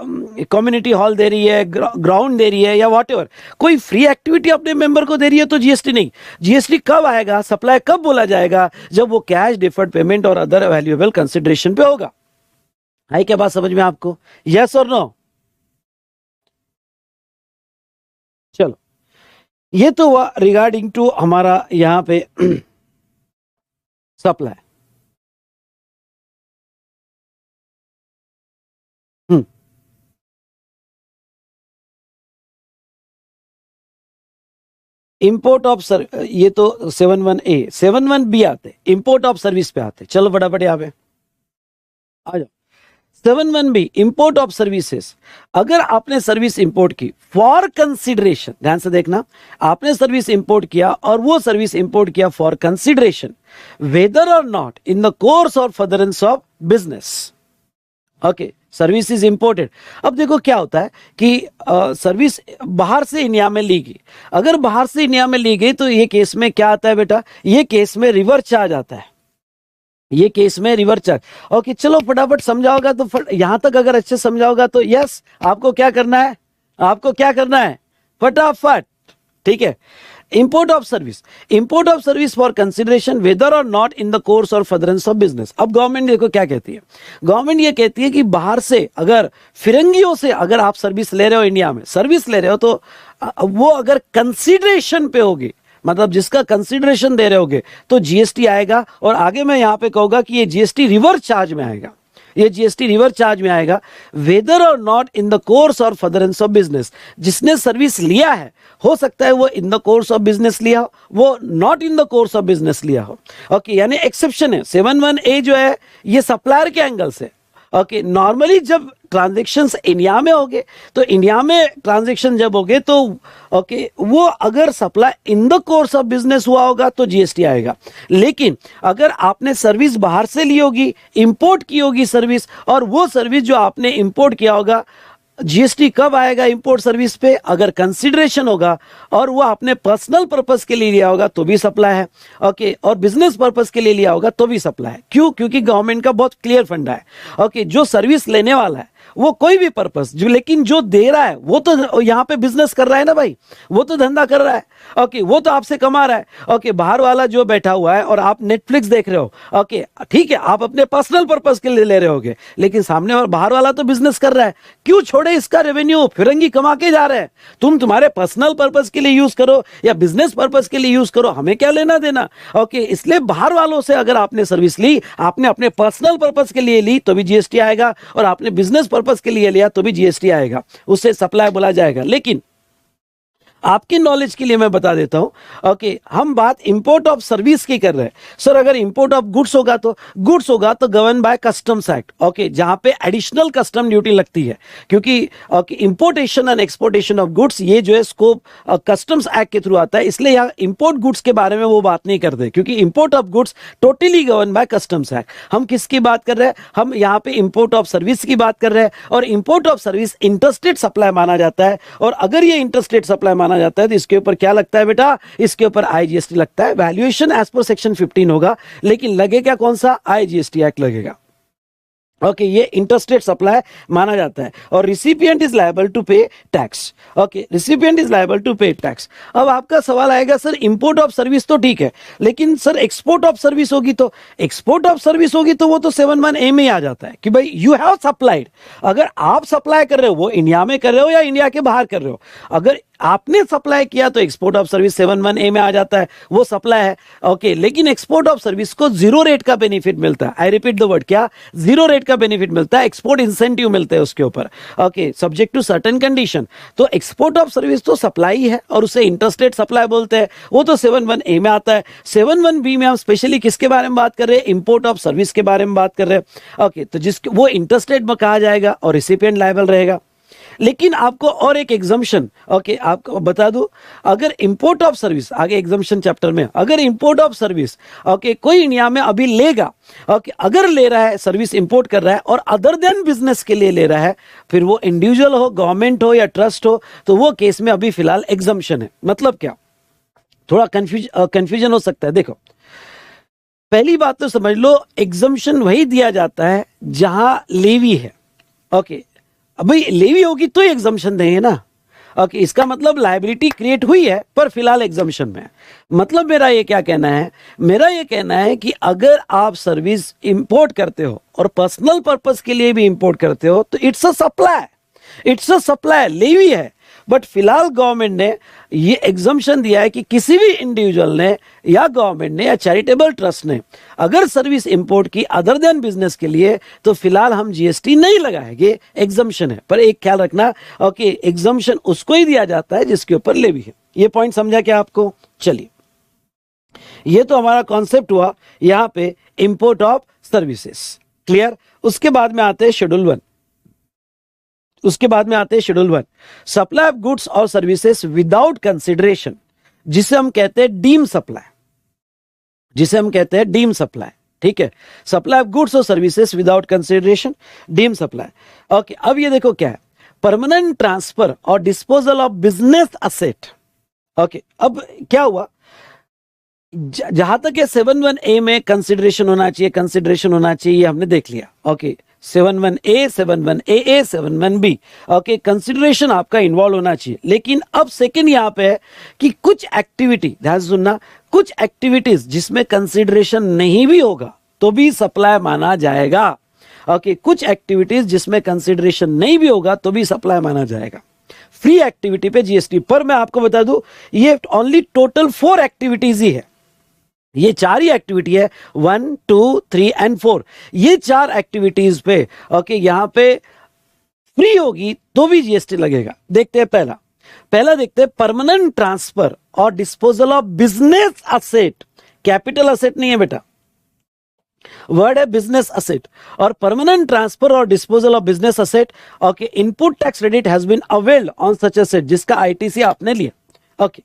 कम्युनिटी हॉल दे रही है, ग्राउंड दे रही है, या व्हाटएवर, कोई फ्री एक्टिविटी अपने मेंबर को दे रही है तो जीएसटी नहीं। जीएसटी कब आएगा, सप्लाई कब बोला जाएगा? जब वो कैश, डिफर्ड पेमेंट और अदर वैल्यूएबल कंसिडरेशन पे होगा। आई क्या बात समझ में आपको? यस और नो? चलो, ये तो हुआ रिगार्डिंग टू हमारा यहां पे सप्लाई। इंपोर्ट ऑफ ये तो 71A, 71B आते, इंपोर्ट ऑफ सर्विस पे आते। चलो फटाफट यहाँ पे आ जाओ। 71B import of services. अगर आपने सर्विस इंपोर्ट की फॉर कंसिडरेशन, ध्यान से देखना, आपने सर्विस इंपोर्ट किया और वो सर्विस इंपोर्ट किया for consideration, whether or not in the course or furtherance of business. Okay, service is imported. अब देखो क्या होता है कि सर्विस बाहर से इंडिया में ली गई, अगर बाहर से इंडिया में ली गई तो ये केस में क्या आता है बेटा? ये केस में रिवर्स चार्ज आता है। ये केस में रिवर्स चार्ज। ओके चलो फटाफट समझाओगा तो यहां तक अगर अच्छे समझाओगा तो यस, आपको क्या करना है, आपको क्या करना है फटाफट, ठीक है। Import of service, import of service for consideration whether or not in the course or furtherance of business. अब गवर्नमेंट देखो क्या कहती है, गवर्नमेंट ये कहती है कि बाहर से अगर फिरंगियों से अगर आप सर्विस ले रहे हो, इंडिया में सर्विस ले रहे हो, तो वो अगर कंसिडरेशन पे होगी, मतलब जिसका कंसिडरेशन दे रहे होगे, तो जीएसटी आएगा। और आगे मैं यहां पे कहूंगा कि ये जीएसटी रिवर्स चार्ज में आएगा, ये जीएसटी रिवर्स चार्ज में आएगा। Weather or not in the course or furtherance of business, जिसने सर्विस लिया है, हो सकता है वो in the course of business लिया हो, वो not in the course of business लिया हो। ओके यानी एक्सेप्शन है 71A जो है ये सप्लायर के एंगल से। ओके नॉर्मली जब ट्रांजेक्शन्स इंडिया में होंगे, तो इंडिया में ट्रांजेक्शन जब होंगे तो ओके वो अगर supply in the course of business हुआ होगा तो जीएसटी आएगा। लेकिन अगर आपने सर्विस बाहर से ली होगी, इंपोर्ट की होगी सर्विस, और वो सर्विस जो आपने इंपोर्ट किया होगा, जीएसटी कब आएगा इंपोर्ट सर्विस पे, अगर कंसिडरेशन होगा और वो आपने पर्सनल पर्पस के लिए लिया होगा तो भी सप्लाई है। ओके और बिजनेस पर्पस के लिए लिया होगा तो भी सप्लाई है। क्यों? क्योंकि गवर्नमेंट का बहुत क्लियर फंडा है। ओके जो सर्विस लेने वाला है वो कोई भी पर्पस जो, लेकिन जो दे रहा है वो तो यहाँ पे बिजनेस कर रहा है ना भाई, वो तो धंधा कर रहा है। ओके वो तो आपसे कमा रहा है। ओके बाहर वाला जो बैठा हुआ है और आप नेटफ्लिक्स देख रहे हो, ओके ठीक है आप अपने पर्सनल पर्पस के लिए ले रहे होगे, लेकिन सामने और बाहर वाला तो बिजनेस कर रहा है। क्यों छोड़े इसका रेवेन्यू, फिरंगी कमा के जा रहे हैं। तुम तुम्हारे पर्सनल पर्पस के लिए यूज करो या बिजनेस पर्पस के लिए यूज करो, हमें क्या लेना देना। ओके इसलिए बाहर वालों से अगर आपने सर्विस ली, आपने अपने पर्सनल पर्पस के लिए ली तो भी जीएसटी आएगा, और आपने बिजनेस पर्पस के लिए लिया तो भी जीएसटी आएगा, उससे सप्लाई बोला जाएगा। लेकिन आपके नॉलेज के लिए मैं बता देता हूं, ओके हम बात इंपोर्ट ऑफ सर्विस की कर रहे हैं। सर अगर इंपोर्ट ऑफ गुड्स होगा तो govern by customs act, okay जहां पे एडिशनल कस्टम ड्यूटी लगती है, क्योंकि okay importation and exportation of goods ये जो है स्कोप कस्टम्स एक्ट के थ्रू आता है। इसलिए यहाँ इंपोर्ट गुड्स के बारे में वो बात नहीं करते, क्योंकि import of goods totally govern by customs act. हम किसकी बात कर रहे हैं, हम यहाँ पे इंपोर्ट ऑफ सर्विस की बात कर रहे हैं, और import of service interstate supply माना जाता है। और अगर ये इंटरस्टेट सप्लाई माना जाता है तो इसके ऊपर क्या लगता है बेटा, इसके ऊपर आईजीएसटी लगता है। वैल्यूएशन एज पर सेक्शन 15 होगा, लेकिन लगे क्या, कौन सा, आईजीएसटी एक्ट लगेगा। ओके ये इंटरस्टेट सप्लाई माना जाता है। और recipient is liable to pay tax. Okay recipient is liable to pay tax. अब आपका सवाल आएगा सर इंपोर्ट ऑफ सर्विस तो ठीक है, लेकिन सर एक्सपोर्ट ऑफ सर्विस होगी तो, एक्सपोर्ट ऑफ सर्विस होगी तो वो तो 71A में आ जाता है कि भाई यू हैव सप्लाइड। अगर आप सप्लाई कर रहे हो, वो इंडिया में कर रहे हो या इंडिया के बाहर कर रहे हो, अगर आपने सप्लाई किया तो एक्सपोर्ट ऑफ सर्विस 71A में आ जाता है, वो सप्लाई है। ओके लेकिन एक्सपोर्ट ऑफ सर्विस को जीरो रेट का बेनिफिट मिलता है। आई रिपीट द वर्ड, क्या, जीरो रेट का बेनिफिट मिलता है, एक्सपोर्ट इंसेंटिव मिलते हैं उसके ऊपर। Okay subject to certain condition. तो एक्सपोर्ट ऑफ सर्विस तो सप्लाई है और उसे इंटरस्टेट सप्लाई बोलते हैं, वो तो 71A में आता है। 71B में हम स्पेशली किसके बारे में बात कर रहे हैं, इंपोर्ट ऑफ सर्विस के बारे में बात कर रहे हैं। ओके तो जिसके वो इंटरस्टेट में कहा जाएगा और रिसिपिएंट लायबल रहेगा। लेकिन आपको और एक एग्जम्पशन, ओके आपको बता दूं, अगर इंपोर्ट ऑफ सर्विस, आगे एग्जम्पशन चैप्टर में, अगर इंपोर्ट ऑफ सर्विस ओके कोई इंडिया में अभी लेगा, ओके अगर ले रहा है सर्विस इंपोर्ट कर रहा है और अदर देन बिजनेस के लिए ले रहा है, फिर वो इंडिविजुअल हो, गवर्नमेंट हो या ट्रस्ट हो, तो वो केस में अभी फिलहाल एग्जम्पशन है। मतलब क्या, थोड़ा कंफ्यूजन हो सकता है। देखो पहली बात तो समझ लो, एग्जम्पशन वही दिया जाता है जहां लेवी है। ओके भाई लेवी होगी तो एग्जम्पशन देंगे ना। ओके इसका मतलब लायबिलिटी क्रिएट हुई है पर फिलहाल एग्जम्पशन में है। मतलब मेरा ये क्या कहना है, मेरा ये कहना है कि अगर आप सर्विस इंपोर्ट करते हो और पर्सनल पर्पस के लिए भी इंपोर्ट करते हो तो it's a supply, it's a supply, levy है। बट फिलहाल गवर्नमेंट ने ये एग्जम्पशन दिया है कि किसी भी इंडिविजुअल ने या गवर्नमेंट ने या चैरिटेबल ट्रस्ट ने अगर सर्विस इंपोर्ट की अदर देन बिजनेस के लिए, तो फिलहाल हम जीएसटी नहीं लगाएंगे, एग्जम्पशन है। पर एक ख्याल रखना, ओके एग्जम्पशन उसको ही दिया जाता है जिसके ऊपर लेवी है। ये पॉइंट समझा क्या आपको? चलिए ये तो हमारा कॉन्सेप्ट हुआ यहां पे इंपोर्ट ऑफ सर्विसेज, क्लियर। उसके बाद में आते हैं शेड्यूल 1, उसके बाद में आते हैं शेड्यूल 1, सप्लाई ऑफ गुड्स और सर्विसेज विदाउट कंसिडरेशन, जिसे हम कहते हैं डीम सप्लाई, जिसे हम कहते हैं डीम सप्लाई। ठीक है, सप्लाई ऑफ गुड्स और services without consideration, deem supply. Okay अब ये देखो क्या है, permanent transfer or disposal of business asset. Okay अब क्या हुआ, जहां तक है 71A में कंसिडरेशन होना चाहिए, कंसिडरेशन होना चाहिए, हमने देख लिया। Okay 71A, 71AA, 71B, okay consideration आपका इन्वॉल्व होना चाहिए। लेकिन अब सेकंड यहां पे है कि कुछ एक्टिविटी, ध्यान से सुनना, कुछ एक्टिविटीज जिसमें कंसिडरेशन नहीं भी होगा तो भी सप्लाई माना जाएगा। ओके कुछ एक्टिविटीज जिसमें कंसिडरेशन नहीं भी होगा तो भी सप्लाई माना जाएगा। फ्री एक्टिविटी पे जीएसटी, पर मैं आपको बता दूं ये ओनली टोटल 4 एक्टिविटीज ही है, ये 4 ही एक्टिविटी है, 1, 2, 3 एंड 4, ये 4 एक्टिविटीज पे ओके यहां पे फ्री होगी तो भी जीएसटी लगेगा। देखते हैं पहला देखते हैं permanent transfer or disposal of business asset. Capital asset नहीं है बेटा, वर्ड है बिजनेस असेट। और permanent transfer or disposal of business asset, okay input tax credit has been availed on such asset, जिसका आईटीसी आपने लिया। ओके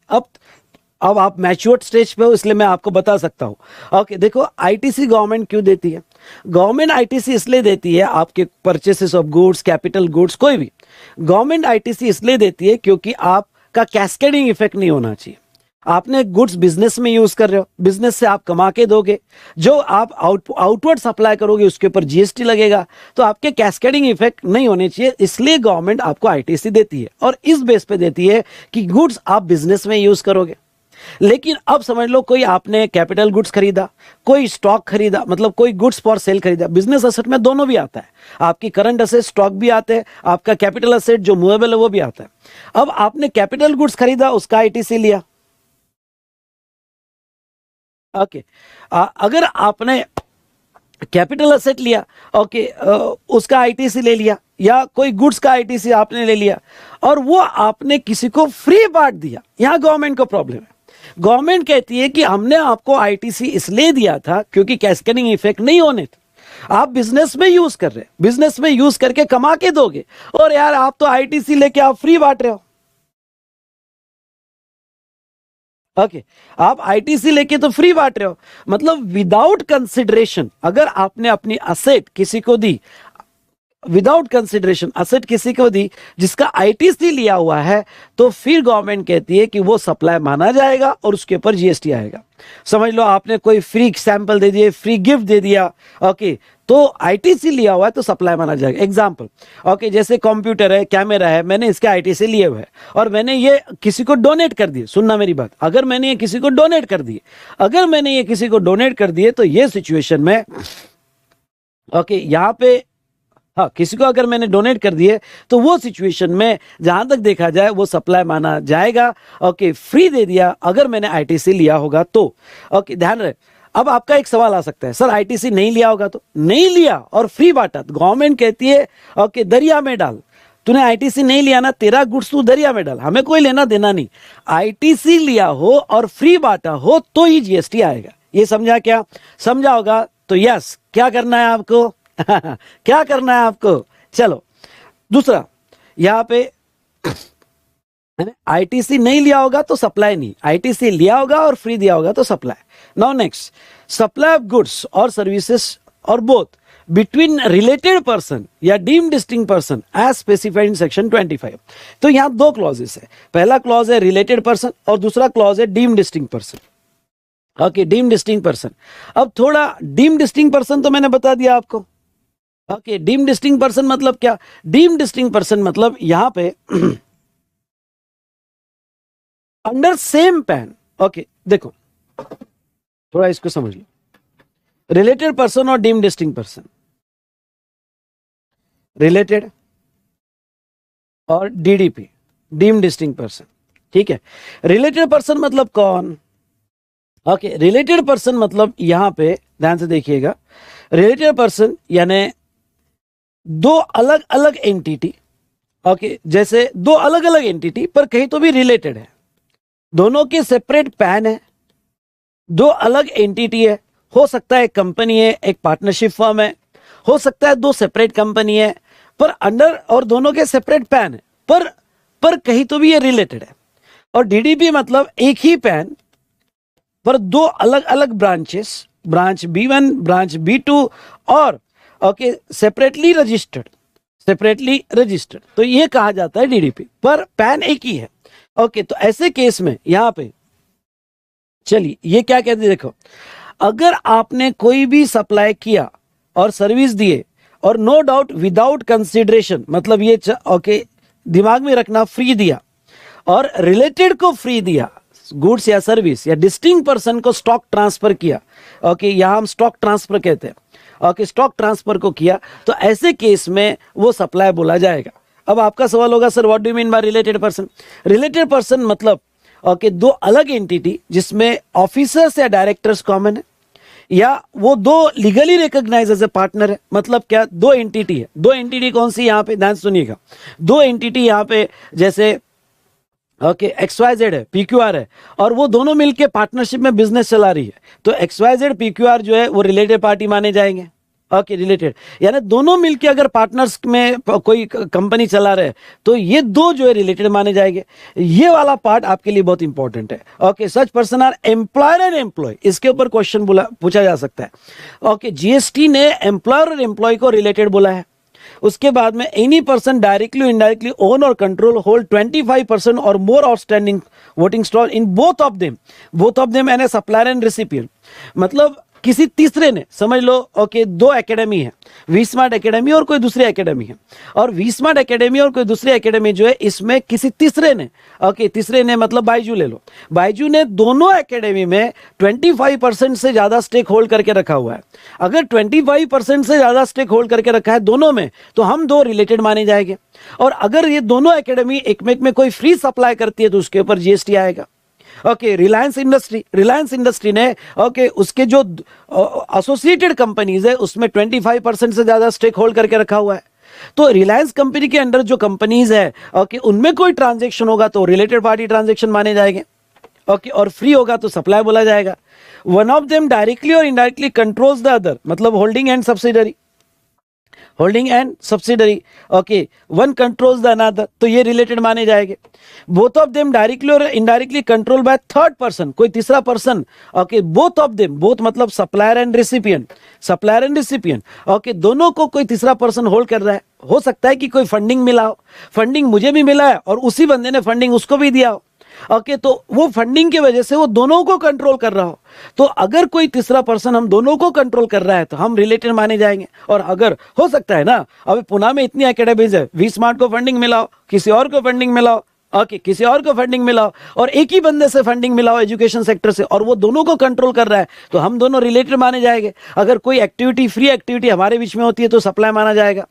अब आप मैच्योर्ड स्टेज पे हो इसलिए मैं आपको बता सकता हूं। ओके देखो आईटीसी गवर्नमेंट क्यों देती है? गवर्नमेंट आईटीसी इसलिए देती है, आपके purchases of goods, capital goods, कोई भी गवर्नमेंट आईटीसी इसलिए देती है क्योंकि आपका कैस्केडिंग इफेक्ट नहीं होना चाहिए। आपने गुड्स बिजनेस में यूज कर रहे हो, बिजनेस से आप कमा के दोगे, जो आप आउटवर्ड सप्लाई करोगे उसके ऊपर जीएसटी लगेगा, तो आपके कैस्केडिंग इफेक्ट नहीं होने चाहिए, इसलिए गवर्नमेंट आपको आईटीसी देती है। और इस बेस पे देती है कि गुड्स आप बिजनेस में यूज करोगे। लेकिन अब समझ लो कोई आपने कैपिटल गुड्स खरीदा, कोई स्टॉक खरीदा, मतलब कोई गुड्स फॉर सेल खरीदा, बिजनेस असेट में दोनों भी आता है, आपकी करंट असेट स्टॉक भी आते हैं, आपका कैपिटल असेट जो मूवेबल है वो भी आता है। अब आपने कैपिटल गुड्स खरीदा, उसका आईटीसी लिया। ओके अगर आपने कैपिटल असेट लिया, ओके उसका आईटीसी ले लिया, या कोई गुड्स का आईटीसी आपने ले लिया और वो आपने किसी को फ्री बांट दिया, यहां गवर्नमेंट को प्रॉब्लम है। गवर्नमेंट कहती है कि हमने आपको आईटीसी इसलिए दिया था क्योंकि कैस्केडिंग इफेक्ट नहीं होने थे, आप बिजनेस में यूज कर रहे हैं, बिजनेस में यूज करके कमा के दोगे, और यार आप तो आईटीसी लेके आप फ्री बांट रहे हो। ओके आप आईटीसी लेके तो फ्री बांट रहे हो, मतलब विदाउट कंसिडरेशन अगर आपने अपनी असेट किसी को दी, विदाउट कंसिडरेशन असेट किसी को दी जिसका आईटीसी लिया हुआ है, तो फिर गवर्नमेंट कहती है कि वो सप्लाई माना जाएगा और उसके ऊपर जीएसटी आएगा। समझ लो आपने कोई फ्री सैंपल दे दिए, फ्री गिफ्ट दे दिया, ओके तो आईटीसी लिया हुआ है तो सप्लाई माना जाएगा। एग्जांपल ओके जैसे कंप्यूटर है, कैमरा है, मैंने इसके आईटीसी लिए हुए हैं और मैंने ये किसी को डोनेट कर दिए। सुनना मेरी बात, अगर मैंने ये किसी को डोनेट कर दिए, अगर मैंने ये किसी को डोनेट कर दिए तो ये सिचुएशन में ओके यहां पे हाँ किसी को अगर मैंने डोनेट कर दिए तो वो सिचुएशन में जहां तक देखा जाए वो सप्लाई माना जाएगा। ओके फ्री दे दिया अगर मैंने आईटीसी लिया होगा तो। ओके ध्यान रहे, अब आपका एक सवाल आ सकता है, सर आईटीसी नहीं लिया होगा तो? नहीं लिया और फ्री बांटा, गवर्नमेंट कहती है ओके दरिया में डाल, तूने आईटीसी नहीं लिया ना, तेरा गुड्स तू दरिया में डाल, हमें कोई लेना देना नहीं। आईटीसी लिया हो और फ्री बांटा हो तो ही जीएसटी आएगा। ये समझा क्या? समझा होगा तो यस, क्या करना है आपको क्या करना है आपको? चलो दूसरा, यहां पे आईटीसी नहीं लिया होगा तो सप्लाई नहीं, आईटीसी लिया होगा और फ्री दिया होगा तो supply. Now next, supply of goods और services or both between related person या deemed distinct person as specified in section 25। तो यहां दो क्लॉजेस है, पहला क्लॉज है रिलेटेड पर्सन और दूसरा क्लॉज है deemed distinct person. Okay deemed distinct person, अब थोड़ा डीम्ड डिस्टिंक्ट पर्सन तो मैंने बता दिया आपको। ओके डीम्ड डिस्टिंक्ट पर्सन मतलब क्या? डीम्ड डिस्टिंक्ट पर्सन मतलब यहां पे अंडर सेम पैन। ओके देखो थोड़ा इसको समझ लो, रिलेटेड पर्सन और डीम्ड डिस्टिंक्ट पर्सन, रिलेटेड और डीडीपी डीम्ड डिस्टिंक्ट पर्सन, ठीक है। रिलेटेड पर्सन मतलब कौन? ओके रिलेटेड पर्सन मतलब यहां पे ध्यान से देखिएगा, रिलेटेड पर्सन यानी दो अलग अलग एंटिटी, ओके जैसे दो अलग अलग एंटिटी पर कहीं तो भी रिलेटेड है, दोनों के सेपरेट पैन है, दो अलग एंटिटी है, हो सकता है एक कंपनी है, एक पार्टनरशिप फर्म है, हो सकता है दो सेपरेट कंपनी है पर अंडर, और दोनों के सेपरेट पैन है पर कहीं तो भी ये रिलेटेड है। और डीडीपी मतलब एक ही पैन पर दो अलग अलग branches, branch B1 branch B2 और ओके सेपरेटली रजिस्टर्ड, तो ये कहा जाता है डीडीपी, पर पैन एक ही है। ओके तो ऐसे केस में यहां पे चलिए ये क्या कहते हैं, देखो अगर आपने कोई भी सप्लाई किया और सर्विस दिए और नो डाउट विदाउट कंसिडरेशन, मतलब ये ओके दिमाग में रखना, फ्री दिया और रिलेटेड को फ्री दिया, गुड्स या सर्विस या डिस्टिंक्ट पर्सन को स्टॉक ट्रांसफर किया, ओके यहां हम स्टॉक ट्रांसफर कहते हैं, ओके स्टॉक ट्रांसफर को किया, तो ऐसे केस में वो सप्लाई बोला जाएगा। अब आपका सवाल होगा sir what do you mean bye related person? Related person मतलब ओके दो अलग एंटिटी जिसमें ऑफिसर्स या डायरेक्टर्स कॉमन है, या वो दो legally recognise as a partner है। मतलब क्या, दो एंटिटी है। दो एंटिटी कौन सी यहाँ पे, ध्यान सुनिएगा, दो एंटिटी यहाँ पे जैसे ओके XYZ है, PQR है, और वो दोनों मिलके पार्टनरशिप में बिजनेस चला रही है, तो XYZ PQR जो है वो रिलेटेड पार्टी माने जाएंगे। ओके रिलेटेड यानी दोनों मिलके अगर पार्टनर्स में कोई कंपनी चला रहे तो ये दो जो है रिलेटेड माने जाएंगे। ये वाला पार्ट आपके लिए बहुत इंपॉर्टेंट है। Okay such person are employer and employee, इसके ऊपर क्वेश्चन पूछा जा सकता है। ओके जीएसटी ने एम्प्लॉयर और एम्प्लॉय को रिलेटेड बोला है। उसके बाद में any person directly indirectly own और कंट्रोल होल्ड 25% और more outstanding voting stock in both of them and a supplier and recipient. मतलब किसी तीसरे ने, समझ लो ओके दो एकेडमी है, वी स्मार्ट एकेडमी और कोई दूसरी एकेडमी है, और वी स्मार्ट एकेडमी और कोई दूसरी एकेडमी जो है इसमें किसी तीसरे ने, ओके तीसरे ने मतलब बायजू ले लो, बायजू ने दोनों एकेडमी में 25% से ज्यादा स्टेक होल्ड करके रखा हुआ है। अगर 25% से ज्यादा स्टेक होल्ड करके रखा है दोनों में, तो हम दो रिलेटेड माने जाएंगे। और अगर ये दोनों एकेडमी एक में कोई फ्री सप्लाई करती है तो उसके ऊपर जीएसटी आएगा। ओके रिलायंस इंडस्ट्री ने ओके उसके जो एसोसिएटेड कंपनीज है उसमें 25% से ज्यादा स्टेक होल्ड करके रखा हुआ है, तो रिलायंस कंपनी के अंडर जो कंपनीज है ओके उनमें कोई ट्रांजैक्शन होगा तो रिलेटेड पार्टी ट्रांजैक्शन माने जाएंगे। ओके और फ्री होगा तो सप्लाई बोला जाएगा। वन ऑफ देम डायरेक्टली और इनडायरेक्टली कंट्रोल्स द अदर, मतलब holding and subsidiary, okay one controls the another, तो ये रिलेटेड माने जाएंगे। बोथ ऑफ देम डायरेक्टली और indirectly control by third person, कोई तीसरा person, okay both of them, both मतलब सप्लायर एंड रिसिपिएंट, ओके दोनों को कोई तीसरा पर्सन होल्ड कर रहा है। हो सकता है कि कोई फंडिंग मिला हो, फंडिंग मुझे भी मिला है और उसी बंदे ने फंडिंग उसको भी दिया हो, ओके तो वो फंडिंग की वजह से वो दोनों को कंट्रोल कर रहा हो, तो अगर कोई तीसरा पर्सन हम दोनों को कंट्रोल कर रहा है तो हम रिलेटेड माने जाएंगे। और अगर हो सकता है ना, अभी पुणे में इतनी एकेडमीज है, वी स्मार्ट को फंडिंग मिला हो, किसी और को फंडिंग मिला हो, ओके किसी और को फंडिंग मिला हो, और एक ही बंदे से फंडिंग मिला हो एजुकेशन सेक्टर से, और वो दोनों को कंट्रोल कर रहा है तो हम दोनों रिलेटेड माने जाएंगे। अगर कोई एक्टिविटी फ्री एक्टिविटी हमारे बीच में होती है तो सप्लाई माना जाएगा।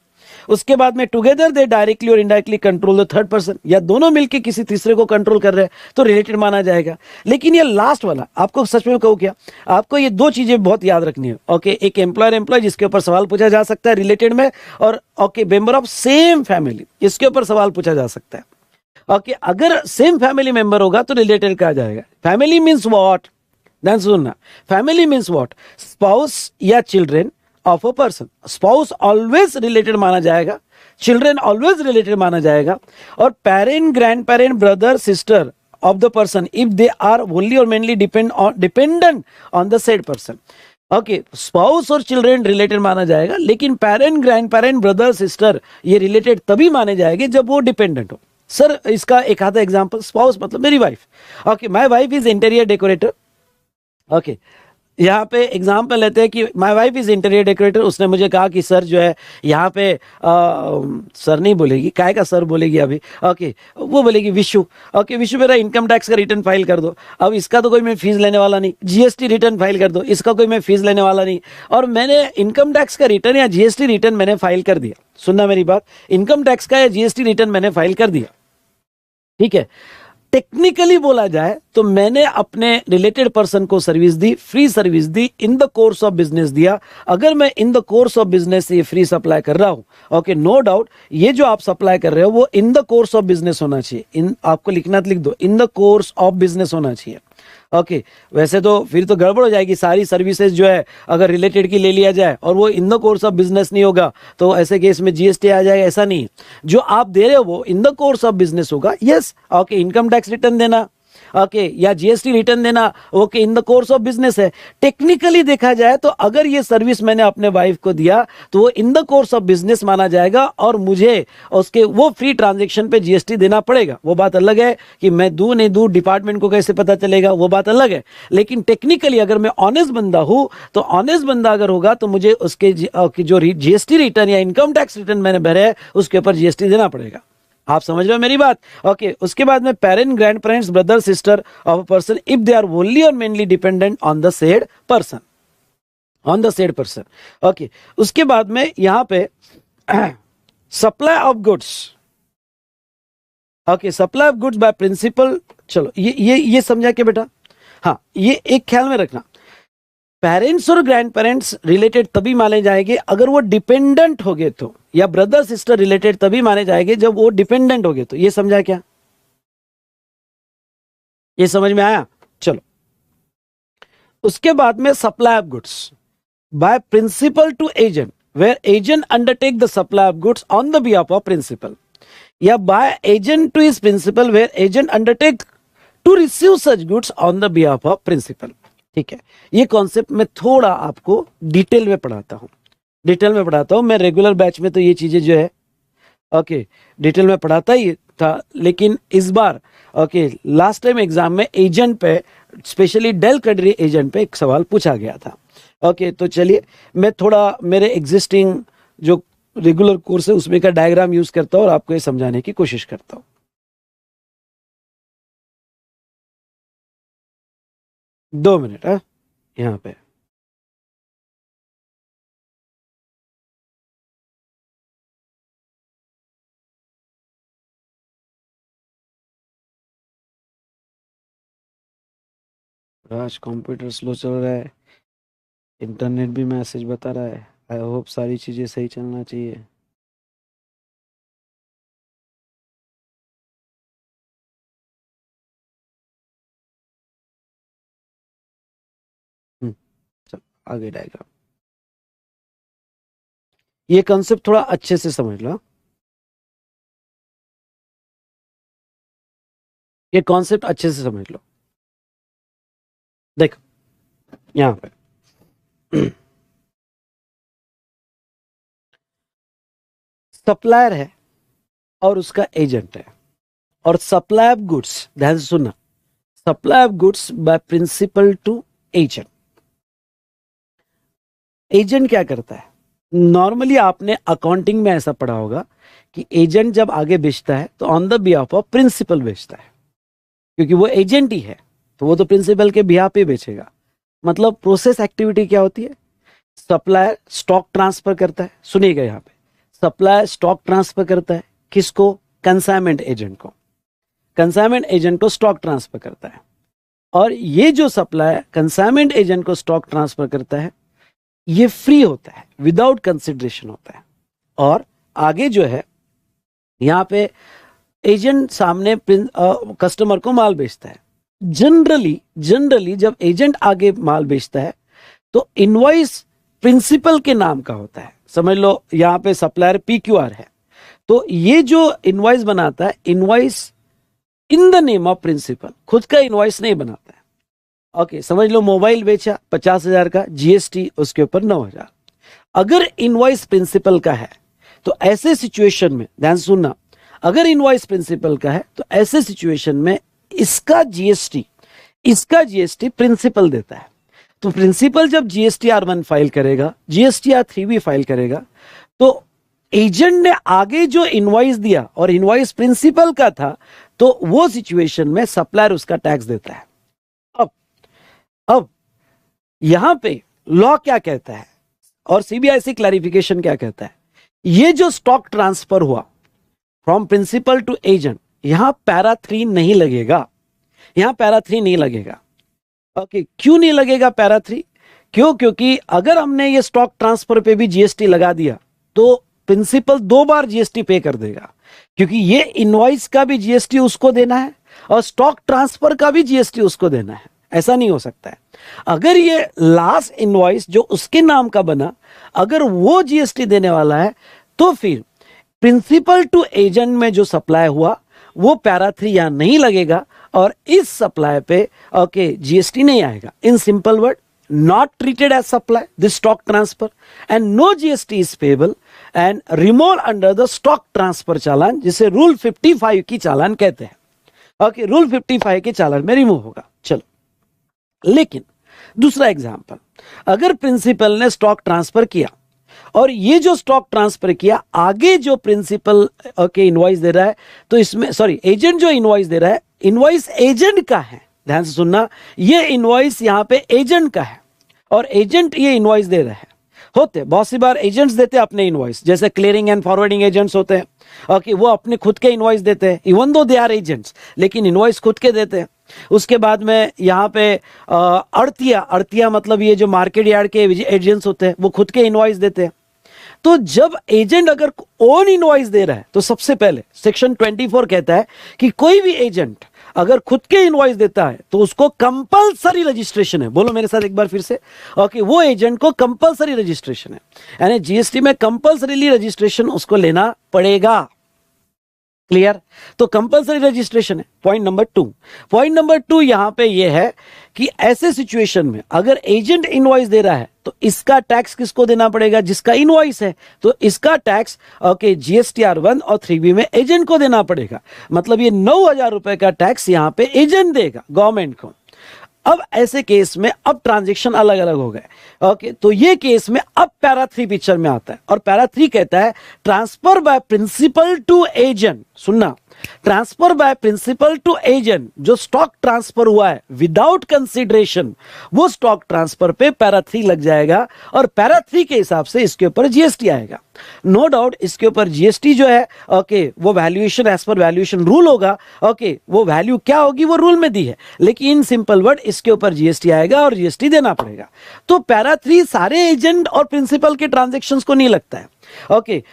उसके बाद में टुगेदर दे डायरेक्टली और indirectly control the third person, या दोनों मिलके किसी तीसरे को कंट्रोल कर रहे हैं तो रिलेटेड माना जाएगा। लेकिन ये लास्ट वाला आपको सच में कहूं क्या, आपको ये दो चीजें बहुत याद रखनी है। ओके एक एम्प्लॉय जिसके ऊपर सवाल पूछा जा सकता है रिलेटेड में, और okay member of same family इसके ऊपर सवाल पूछा जा सकता है। ओके अगर सेम फैमिली मेंबर होगा तो रिलेटेड कहा जाएगा। फैमिली मीन्स व्हाट, ध्यान सुनना, फैमिली मीन्स व्हाट, स्पाउस या children of a person. Spouse always related माना जाएगा, चिल्ड्रेन ऑलवेज रिलेटेड माना जाएगा, और parent, grandparent, brother, sister of the person if they are only और mainly dependent on the said person. Okay spouse और children related माना जाएगा, लेकिन parent, grandparent, brother, sister ये रिलेटेड तभी माने जाएंगे जब वो डिपेंडेंट हो। सर इसका एक आधा एग्जांपल, स्पाउस मतलब मेरी wife. Okay my wife is interior decorator. Okay यहाँ पे एग्जाम्पल लेते हैं कि my wife is interior decorator. उसने मुझे कहा कि सर जो है यहाँ पे सर नहीं बोलेगी, काय का सर बोलेगी अभी, ओके वो बोलेगी विशु। ओके विशु मेरा इनकम टैक्स का रिटर्न फाइल कर दो। अब इसका तो कोई मैं फीस लेने वाला नहीं, जीएसटी रिटर्न फाइल कर दो, इसका कोई मैं फीस लेने वाला नहीं, और मैंने इनकम टैक्स का रिटर्न या जीएसटी रिटर्न मैंने फाइल कर दिया। सुनना मेरी बात, इनकम टैक्स का या जीएसटी रिटर्न मैंने फाइल कर दिया, ठीक है। टेक्निकली बोला जाए तो मैंने अपने रिलेटेड पर्सन को service the, free service the, in the course of business दिया। अगर मैं इन द कोर्स ऑफ बिजनेस ये फ्री सप्लाई कर रहा हूं, ओके नो डाउट ये जो आप सप्लाई कर रहे हो वो in the course of business होना चाहिए। इन आपको लिखना लिख दो, इन द कोर्स ऑफ बिजनेस होना चाहिए। ओके वैसे तो फिर तो गड़बड़ हो जाएगी, सारी सर्विसेज जो है अगर रिलेटेड की ले लिया जाए और वो in the course of business नहीं होगा तो ऐसे केस में जीएसटी आ जाएगा। ऐसा नहीं, जो आप दे रहे हो वो in the course of business होगा। Yes okay income tax return देना, ओके, या जीएसटी रिटर्न देना okay in the course of business है। टेक्निकली देखा जाए तो अगर ये सर्विस मैंने अपने वाइफ को दिया तो वो in the course of business माना जाएगा और मुझे उसके वो फ्री ट्रांजैक्शन पे जीएसटी देना पड़ेगा। वो बात अलग है कि मैं दूं नहीं दूं, डिपार्टमेंट को कैसे पता चलेगा, वो बात अलग है। लेकिन टेक्निकली अगर मैं ऑनेस्ट बंदा हूं तो ऑनेस्ट बंदा अगर होगा तो मुझे उसके जो जीएसटी रिटर्न या इनकम टैक्स रिटर्न मैंने भरे है उसके ऊपर जीएसटी देना पड़ेगा। आप समझ रहे हो मेरी बात? ओके, उसके बाद में parent, grandparents, brother, sister of a person if they are only और mainly dependent on the said person, on the said person. Okay, उसके बाद में यहां पे supply of goods. Okay, supply of goods by principal. चलो ये समझा के बेटा? हाँ, ये एक ख्याल में रखना, पेरेंट्स और ग्रैंड पेरेंट्स रिलेटेड तभी माने जाएंगे अगर वो डिपेंडेंट हो गए तो, या ब्रदर सिस्टर रिलेटेड तभी माने जाएंगे जब वो डिपेंडेंट हो गए तो। ये समझा क्या? ये समझ में आया? चलो, उसके बाद में supply of goods by principal to agent where agent undertake the supply of goods on the behalf of principal, या by agent to his principal where agent undertake to receive such goods on the behalf of principal. ठीक है, ये concept मैं थोड़ा आपको detail में पढ़ाता हूं, डिटेल में पढ़ाता हूं। मैं रेगुलर बैच में तो ये चीजें जो है ओके डिटेल में पढ़ाता ही था, लेकिन इस बार ओके लास्ट टाइम एग्जाम में एजेंट पे, स्पेशली डेल कैडरी एजेंट पे एक सवाल पूछा गया था। ओके, तो चलिए मैं थोड़ा मेरे एग्जिस्टिंग जो रेगुलर कोर्स है उसमें का डायग्राम यूज करता हूं और आपको ये समझाने की कोशिश करता हूं। 2 मिनट है यहाँ पे। आज कंप्यूटर स्लो चल रहा है, इंटरनेट भी मैसेज बता रहा है। आई होप सारी चीजें सही चलना चाहिए। चल आगे डायग्राम। ये कंसेप्ट थोड़ा अच्छे से समझ लो, ये कॉन्सेप्ट अच्छे से समझ लो। देखो यहां पे सप्लायर है और उसका एजेंट है, और सप्लाई ऑफ गुड्स, ध्यान से सुनना, supply of goods by principal to agent. Agent क्या करता है? नॉर्मली आपने अकाउंटिंग में ऐसा पढ़ा होगा कि एजेंट जब आगे बेचता है तो on the behalf of principal बेचता है, क्योंकि वो एजेंट ही है तो वो तो प्रिंसिपल के बिहाफ पे बेचेगा। मतलब प्रोसेस एक्टिविटी क्या होती है? सप्लायर स्टॉक ट्रांसफर करता है, सुनिएगा यहाँ पे, सप्लायर स्टॉक ट्रांसफर करता है किसको? कंसाइनमेंट एजेंट को। कंसाइनमेंट एजेंट को स्टॉक ट्रांसफर करता है, और ये जो सप्लायर कंसाइनमेंट एजेंट को स्टॉक ट्रांसफर करता है ये फ्री होता है, विदाउट कंसिडरेशन होता है। और आगे जो है यहाँ पे एजेंट सामने कस्टमर को माल बेचता है। जनरली जब एजेंट आगे माल बेचता है तो इनवॉइस प्रिंसिपल के नाम का होता है। समझ लो यहाँ पे सप्लायर PQR है, तो ये जो इनवॉइस बनाता है, invoice in the name of principal, खुद का इनवॉइस नहीं बनाता है। ओके, समझ लो मोबाइल बेचा 50,000 का, जीएसटी उसके ऊपर 9,000। अगर इनवॉइस प्रिंसिपल का है तो ऐसे सिचुएशन में, ध्यान सुनना, अगर इनवॉइस प्रिंसिपल का है तो ऐसे सिचुएशन में इसका जीएसटी प्रिंसिपल देता है। तो प्रिंसिपल जब GSTR1 फाइल करेगा, GSTR3 भी फाइल करेगा, तो एजेंट ने आगे जो इनवॉइस दिया और इनवॉइस प्रिंसिपल का था, तो वो सिचुएशन में सप्लायर उसका टैक्स देता है। अब यहां पे लॉ क्या कहता है और सीबीआईसी क्लैरिफिकेशन क्या कहता है? ये जो स्टॉक ट्रांसफर हुआ फ्रॉम प्रिंसिपल टू एजेंट, यहां पैरा 3 नहीं लगेगा, यहां पैरा 3 नहीं लगेगा। ओके, क्यों नहीं लगेगा पैरा 3? क्योंकि अगर हमने ये स्टॉक ट्रांसफर पे भी जीएसटी लगा दिया तो प्रिंसिपल 2 बार जीएसटी पे कर देगा, क्योंकि ये इनवॉइस का भी जीएसटी उसको देना है और स्टॉक ट्रांसफर का भी जीएसटी उसको देना है। ऐसा नहीं हो सकता है। अगर ये लास्ट इनवॉइस जो उसके नाम का बना, अगर वो जीएसटी देने वाला है, तो फिर प्रिंसिपल टू एजेंट में जो सप्लाई हुआ वो पैरा 3 यहां नहीं लगेगा और इस सप्लाई पे ओके जीएसटी नहीं आएगा। In simple word, not treated as supply this stock transfer and no GST is payable and remove under the stock transfer चालान, जिसे रूल 55 की चालान कहते हैं। ओके, रूल 55 के चालान में रिमूव होगा। चलो, लेकिन दूसरा एग्जांपल, अगर प्रिंसिपल ने स्टॉक ट्रांसफर किया और ये जो स्टॉक ट्रांसफर किया आगे जो प्रिंसिपल ओके इनवॉइस दे रहा है, तो इसमें सॉरी एजेंट जो इनवॉइस दे रहा है, इनवॉइस एजेंट का है, ध्यान से सुनना, ये इनवॉइस यहां पे एजेंट का है और एजेंट ये इनवॉइस दे रहा है। होते बहुत सी बार एजेंट्स देते हैं अपने इनवॉइस, जैसे क्लियरिंग एंड फॉरवर्डिंग एजेंट्स होते हैं। ओके, वो अपने खुद के इनवॉइस देते हैं, even though they are agents, लेकिन इनवॉइस खुद के देते हैं। उसके बाद में यहाँ पे अड़तिया मतलब ये जो मार्केट यार्ड के एजेंट्स होते हैं, वो खुद के इनवॉइस देते हैं। तो जब एजेंट अगर ओन इनवॉइस दे रहा है, तो सबसे पहले सेक्शन 24 कहता है कि कोई भी एजेंट अगर खुद के इनवॉइस देता है तो उसको कंपलसरी रजिस्ट्रेशन है। बोलो मेरे साथ एक बार फिर से, ओके, वो एजेंट को कंपलसरी रजिस्ट्रेशन है, यानी जीएसटी में कंपलसरीली रजिस्ट्रेशन उसको लेना पड़ेगा। क्लियर? तो कंपलसरी रजिस्ट्रेशन है पॉइंट नंबर 2। पॉइंट नंबर 2 यहां पे ये है कि ऐसे सिचुएशन में अगर एजेंट इनवॉइस दे रहा है तो इसका टैक्स किसको देना पड़ेगा? जिसका इनवॉइस है। तो इसका टैक्स ओके जीएसटीआर 1 और 3B में एजेंट को देना पड़ेगा। मतलब ये 9,000 रुपए का टैक्स यहां पे एजेंट देगा गवर्नमेंट को। अब ऐसे केस में अब ट्रांजैक्शन अलग अलग हो गए। ओके, तो ये केस में अब पैरा 3 पिक्चर में आता है और पैरा 3 कहता है transfer by principal to agent. सुनना, transfer by principal to agent, जो स्टॉक ट्रांसफर हुआ है विदाउट कंसीडरेशन, वो स्टॉक ट्रांसफर पे पैरा 3 लग जाएगा और पैरा 3 के हिसाब से इसके ऊपर जीएसटी आएगा। नो डाउट इसके ऊपर जीएसटी जो है ओके वो valuation as per valuation rule होगा। ओके, वो वैल्यू क्या होगी वो रूल में दी है, लेकिन इन सिंपल वर्ड इसके ऊपर जीएसटी आएगा और जीएसटी देना पड़ेगा। तो पैरा 3 सारे एजेंट और प्रिंसिपल के ट्रांजैक्शंस को नहीं लगता है। ओके,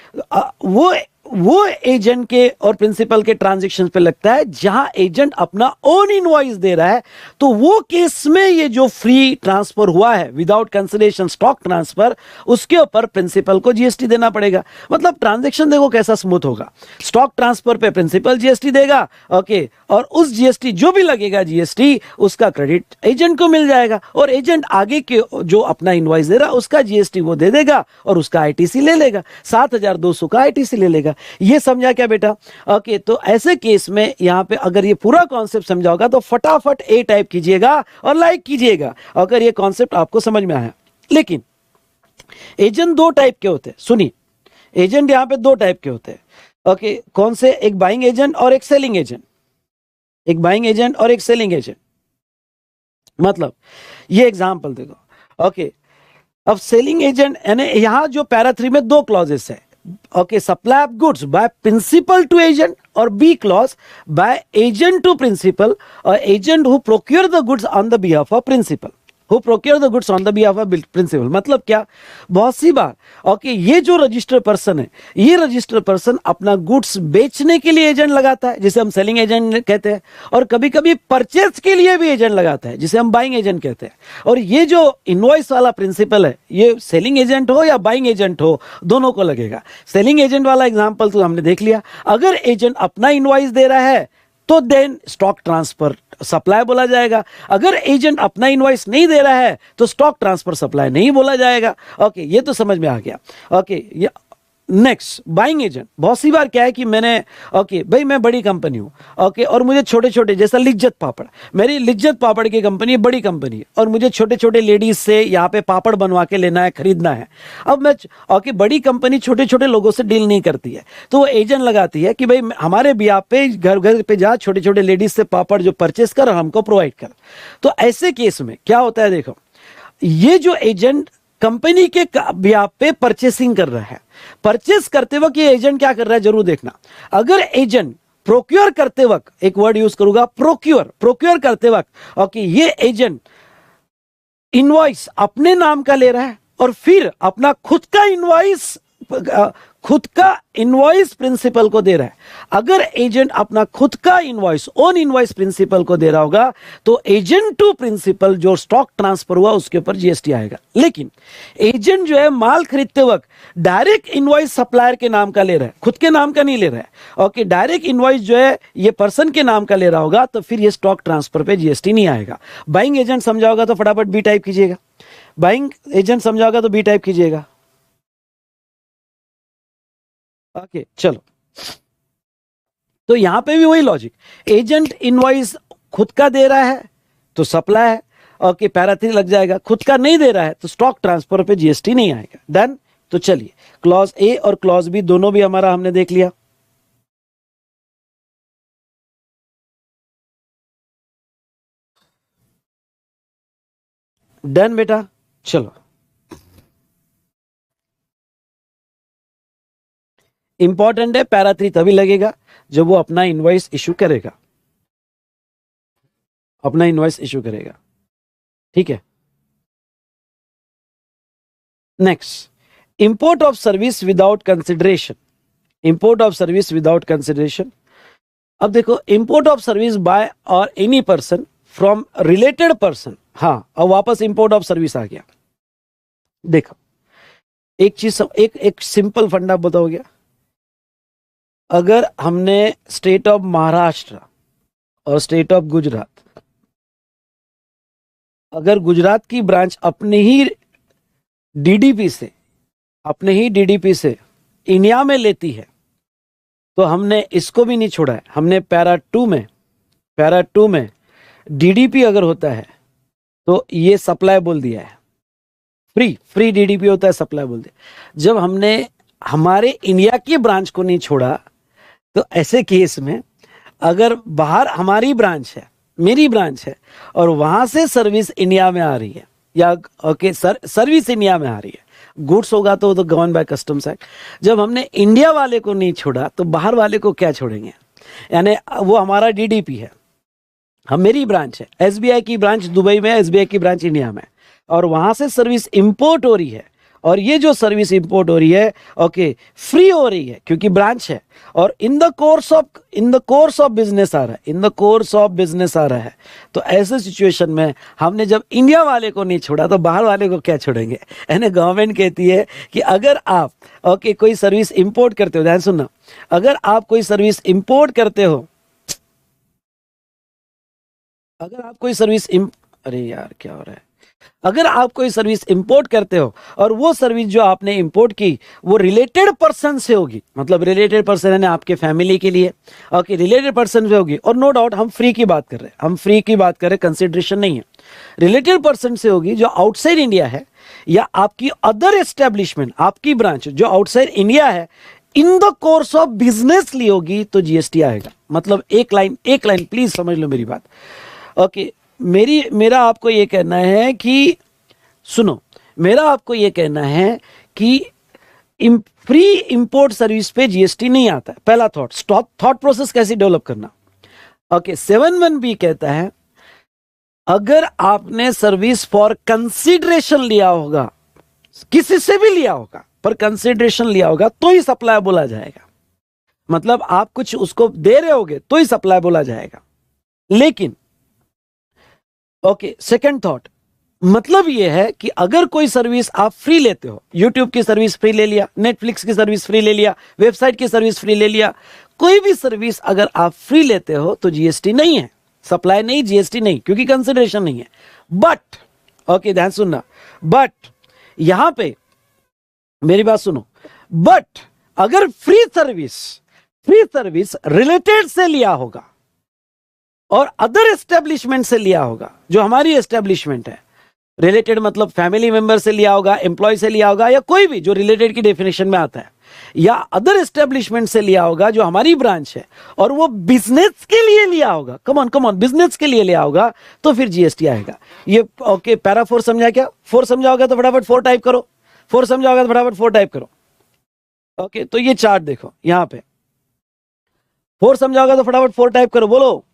वो एजेंट के और प्रिंसिपल के ट्रांजैक्शन पे लगता है जहां एजेंट अपना ओन इनवॉइस दे रहा है। तो वो केस में ये जो फ्री ट्रांसफर हुआ है विदाउट कंसिडरेशन स्टॉक ट्रांसफर, उसके ऊपर प्रिंसिपल को जीएसटी देना पड़ेगा। मतलब ट्रांजैक्शन देखो कैसा स्मूथ होगा। स्टॉक ट्रांसफर पे प्रिंसिपल जीएसटी देगा, ओके, और उस जीएसटी जो भी लगेगा जीएसटी उसका क्रेडिट एजेंट को मिल जाएगा और एजेंट आगे के जो अपना इनवॉइस दे रहा है उसका जीएसटी वो दे देगा और उसका आईटीसी ले लेगा, 7,200 का आईटीसी ले लेगा। ये समझा क्या बेटा? ओके, तो ऐसे केस में यहां पे अगर ये पूरा कॉन्सेप्ट समझा होगा तो फटाफट ए टाइप कीजिएगा और लाइक कीजिएगा अगर ये कॉन्सेप्ट आपको समझ में आया। लेकिन एजेंट 2 टाइप के होते हैं। सुनिए, एजेंट यहां पे 2 टाइप के होते हैं। ओके, कौन से? एक बाइंग एजेंट और एक सेलिंग एजेंट। एक बाइंग एजेंट और एक सेलिंग एजेंट। मतलब ये एग्जांपल देखो। ओके, अब सेलिंग एजेंट यानी यहां जो पैरा 3 में 2 क्लॉजेस है। Okay, supply of goods by principal to agent और B clause by agent to principal और agent who procure the goods on the behalf of principal. Who procure the goods on the behalf of principal मतलब क्या? बहुत सी बार okay ये जो register person है, ये register person अपना गुड्स बेचने के लिए एजेंट लगाता है जिसे हम सेलिंग एजेंट कहते हैं, और कभी कभी परचेज के लिए भी एजेंट लगाता है जिसे हम बाइंग एजेंट कहते हैं। और ये जो इनवॉइस वाला प्रिंसिपल है, ये सेलिंग एजेंट हो या बाइंग एजेंट हो, दोनों को लगेगा। सेलिंग एजेंट वाला एग्जांपल तो हमने देख लिया। अगर एजेंट अपना इनवॉइस दे रहा है तो देन स्टॉक ट्रांसफर सप्लाई बोला जाएगा। अगर एजेंट अपना इनवॉइस नहीं दे रहा है तो स्टॉक ट्रांसफर सप्लाई नहीं बोला जाएगा। ओके, ये तो समझ में आ गया। ओके, ये नेक्स्ट बाइंग एजेंट। बहुत सी बार क्या है कि मैंने ओके भाई मैं बड़ी कंपनी हूं, ओके, और मुझे छोटे छोटे जैसा लिज्जत पापड़, मेरी लिज्जत पापड़ की कंपनी बड़ी कंपनी है और मुझे छोटे छोटे लेडीज से यहाँ पे पापड़ बनवा के लेना है, खरीदना है। अब मैं ओके बड़ी कंपनी छोटे छोटे लोगों से डील नहीं करती है, तो वो एजेंट लगाती है कि भाई हमारे भी आप पे घर घर पे जा, छोटे छोटे लेडीज से पापड़ जो परचेस कर हमको प्रोवाइड कर। तो ऐसे केस में क्या होता है, देखो ये जो एजेंट कंपनी के ब्याह पे परचेसिंग कर रहा है, परचेस करते वक्त ये एजेंट क्या कर रहा है जरूर देखना। अगर एजेंट प्रोक्योर करते वक्त, एक वर्ड यूज करूंगा प्रोक्योर करते वक्त ओके ये एजेंट इनवॉइस अपने नाम का ले रहा है और फिर अपना खुद का इनवॉइस खुद का इनवॉइस प्रिंसिपल को दे रहा है, अगर एजेंट अपना खुद का इनवॉइस, ओन इनवॉइस प्रिंसिपल को दे रहा होगा, तो एजेंट टू प्रिंसिपल जो स्टॉक ट्रांसफर हुआ उसके ऊपर जीएसटी आएगा। लेकिन एजेंट जो है माल खरीदते वक्त डायरेक्ट इनवॉइस सप्लायर के नाम का ले रहा है, खुद के नाम का नहीं ले रहा है। ओके, डायरेक्ट इनवॉइस जो है ये पर्सन के नाम का ले रहा होगा, तो फिर ये स्टॉक ट्रांसफर पे जीएसटी नहीं आएगा। बाइंग एजेंट समझा होगा तो फटाफट बी टाइप कीजिएगा, बाइंग एजेंट समझा होगा तो बी टाइप कीजिएगा। ओके चलो, तो यहां पे भी वही लॉजिक, एजेंट इनवॉइस खुद का दे रहा है तो सप्लाई है, ओके पैरा 3 लग जाएगा, खुद का नहीं दे रहा है तो स्टॉक ट्रांसफर पे जीएसटी नहीं आएगा। डन। तो चलिए, क्लॉज ए और क्लॉज बी दोनों भी हमारा हमने देख लिया। डन बेटा, चलो इंपॉर्टेंट है, पैरा 3 तभी लगेगा जब वो अपना इनवॉइस इशू करेगा, अपना इनवॉइस इशू करेगा। ठीक है, next, import of service without consideration, import of service without consideration. अब देखो, इंपोर्ट ऑफ सर्विस बाय और any person from related person, हाँ अब वापस इंपोर्ट ऑफ सर्विस आ गया। देखो एक चीज, एक सिंपल फंडा बताओ गया, अगर हमने स्टेट ऑफ महाराष्ट्र और स्टेट ऑफ गुजरात, अगर गुजरात की ब्रांच अपने ही डीडीपी से, अपने ही डीडीपी से इंडिया में लेती है, तो हमने इसको भी नहीं छोड़ा है, हमने पैरा 2 में, पैरा 2 में डीडीपी अगर होता है तो ये सप्लाई बोल दिया है, फ्री फ्री डीडीपी होता है, सप्लाई बोल दिया। जब हमने हमारे इंडिया की ब्रांच को नहीं छोड़ा, तो ऐसे केस में अगर बाहर हमारी ब्रांच है, मेरी ब्रांच है, और वहां से सर्विस इंडिया में आ रही है, या ओके सर्विस इंडिया में आ रही है, गुड्स होगा तो गवर्न बाय कस्टम्स एक्ट, जब हमने इंडिया वाले को नहीं छोड़ा तो बाहर वाले को क्या छोड़ेंगे, यानी वो हमारा डीडीपी है, हम मेरी ब्रांच है, एसबीआई की ब्रांच दुबई में, एसबीआई की ब्रांच इंडिया में, और वहां से सर्विस इंपोर्ट हो रही है, और ये जो सर्विस इंपोर्ट हो रही है ओके फ्री हो रही है क्योंकि ब्रांच है, और in the course of business आ रहा है, in the course of business आ रहा है, तो ऐसे सिचुएशन में हमने जब इंडिया वाले को नहीं छोड़ा तो बाहर वाले को क्या छोड़ेंगे। यानी गवर्नमेंट कहती है कि अगर आप ओके कोई सर्विस इंपोर्ट करते हो, ध्यान सुनना, अगर आप कोई सर्विस इंपोर्ट करते हो, अगर आप कोई सर्विस अरे यार क्या हो रहा है, अगर आप कोई सर्विस इंपोर्ट करते हो और वो सर्विस जो आपने इंपोर्ट की वो रिलेटेड पर्सन से होगी, मतलब रिलेटेड पर्सन है आपके फैमिली के लिए, ओके रिलेटेड पर्सन से होगी, और नो डाउट हम फ्री की बात कर रहे हैं, हम फ्री की बात कर रहे हैं, कंसिडरेशन नहीं है, रिलेटेड पर्सन से होगी जो आउटसाइड इंडिया है, या आपकी अदर एस्टेब्लिशमेंट, आपकी ब्रांच जो आउटसाइड इंडिया है, in the course of business ली होगी तो जीएसटी आएगा। मतलब एक लाइन प्लीज समझ लो मेरी बात, ओके मेरा आपको ये कहना है कि सुनो, मेरा आपको ये कहना है कि फ्री इंपोर्ट सर्विस पे जीएसटी नहीं आता है। पहला थॉट प्रोसेस कैसे डेवलप करना। ओके 7(1) कहता है अगर आपने सर्विस फॉर कंसीडरेशन लिया होगा, किसी से भी लिया होगा पर कंसीडरेशन लिया होगा तो ही सप्लाई बोला जाएगा, मतलब आप कुछ उसको दे रहे होगे तो ही सप्लाई बोला जाएगा। लेकिन ओके सेकंड थॉट, मतलब यह है कि अगर कोई सर्विस आप फ्री लेते हो, यूट्यूब की सर्विस फ्री ले लिया, नेटफ्लिक्स की सर्विस फ्री ले लिया, वेबसाइट की सर्विस फ्री ले लिया, कोई भी सर्विस अगर आप फ्री लेते हो तो जीएसटी नहीं है, सप्लाई नहीं, जीएसटी नहीं, क्योंकि कंसिडरेशन नहीं है। बट ओके ध्यान सुनना, बट यहां पे मेरी बात सुनो, बट अगर फ्री सर्विस रिलेटेड से लिया होगा और अदर एस्टेब्लिशमेंट से लिया होगा, जो हमारी एस्टेब्लिशमेंट है, रिलेटेड मतलब फैमिली मेंबर से लिया होगा, एम्प्लॉय से लिया होगा, या कोई भी जो रिलेटेड की डेफिनेशन में आता है, या अदर एस्टेब्लिशमेंट से लिया होगा जो हमारी ब्रांच है, और वो बिजनेस के लिए लिया होगा, कम ऑन बिजनेस के लिए लिया होगा, तो फिर जीएसटी आएगा। ये ओके पैरा 4 समझा क्या? 4 समझाओगे तो फटाफट 4 टाइप करो, 4 समझाओगे तो फटाफट 4 टाइप करो। ओके तो ये चार्ट देखो यहां पे, 4 समझाओगे तो फटाफट 4 टाइप करो, बोलो।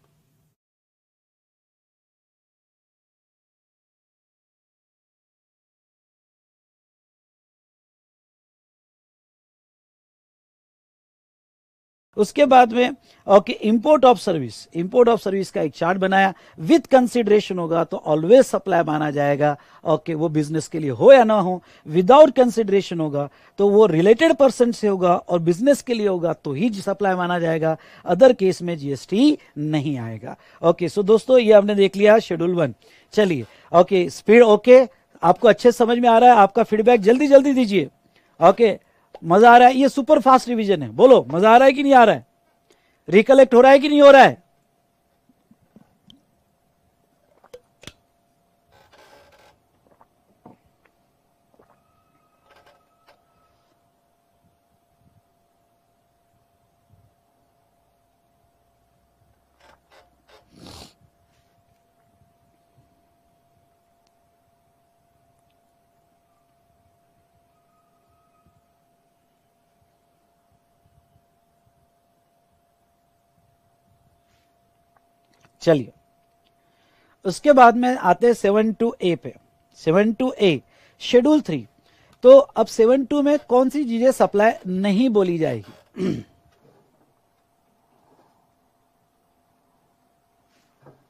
उसके बाद में ओके इंपोर्ट ऑफ सर्विस का एक चार्ट बनाया, विथ कंसिडरेशन होगा तो ऑलवेज सप्लाई माना जाएगा, ओके वो बिजनेस के लिए हो या ना हो। विदाउट कंसिडरेशन होगा तो वो रिलेटेड पर्सन से होगा और बिजनेस के लिए होगा तो ही सप्लाई माना जाएगा, अदर केस में जीएसटी नहीं आएगा। ओके सो दोस्तों ये हमने देख लिया शेड्यूल 1। चलिए ओके स्पीड ओके, आपको अच्छे समझ में आ रहा है, आपका फीडबैक जल्दी जल्दी दीजिए। ओके मजा आ रहा है, ये सुपर फास्ट रिवीजन है, बोलो मजा आ रहा है कि नहीं आ रहा है, रिकलेक्ट हो रहा है कि नहीं हो रहा है। चलिए उसके बाद में आते हैं 7(2)(a) पे। 7(2)(a) schedule 3। तो अब 7(2) में कौन सी चीजें सप्लाई नहीं बोली जाएगी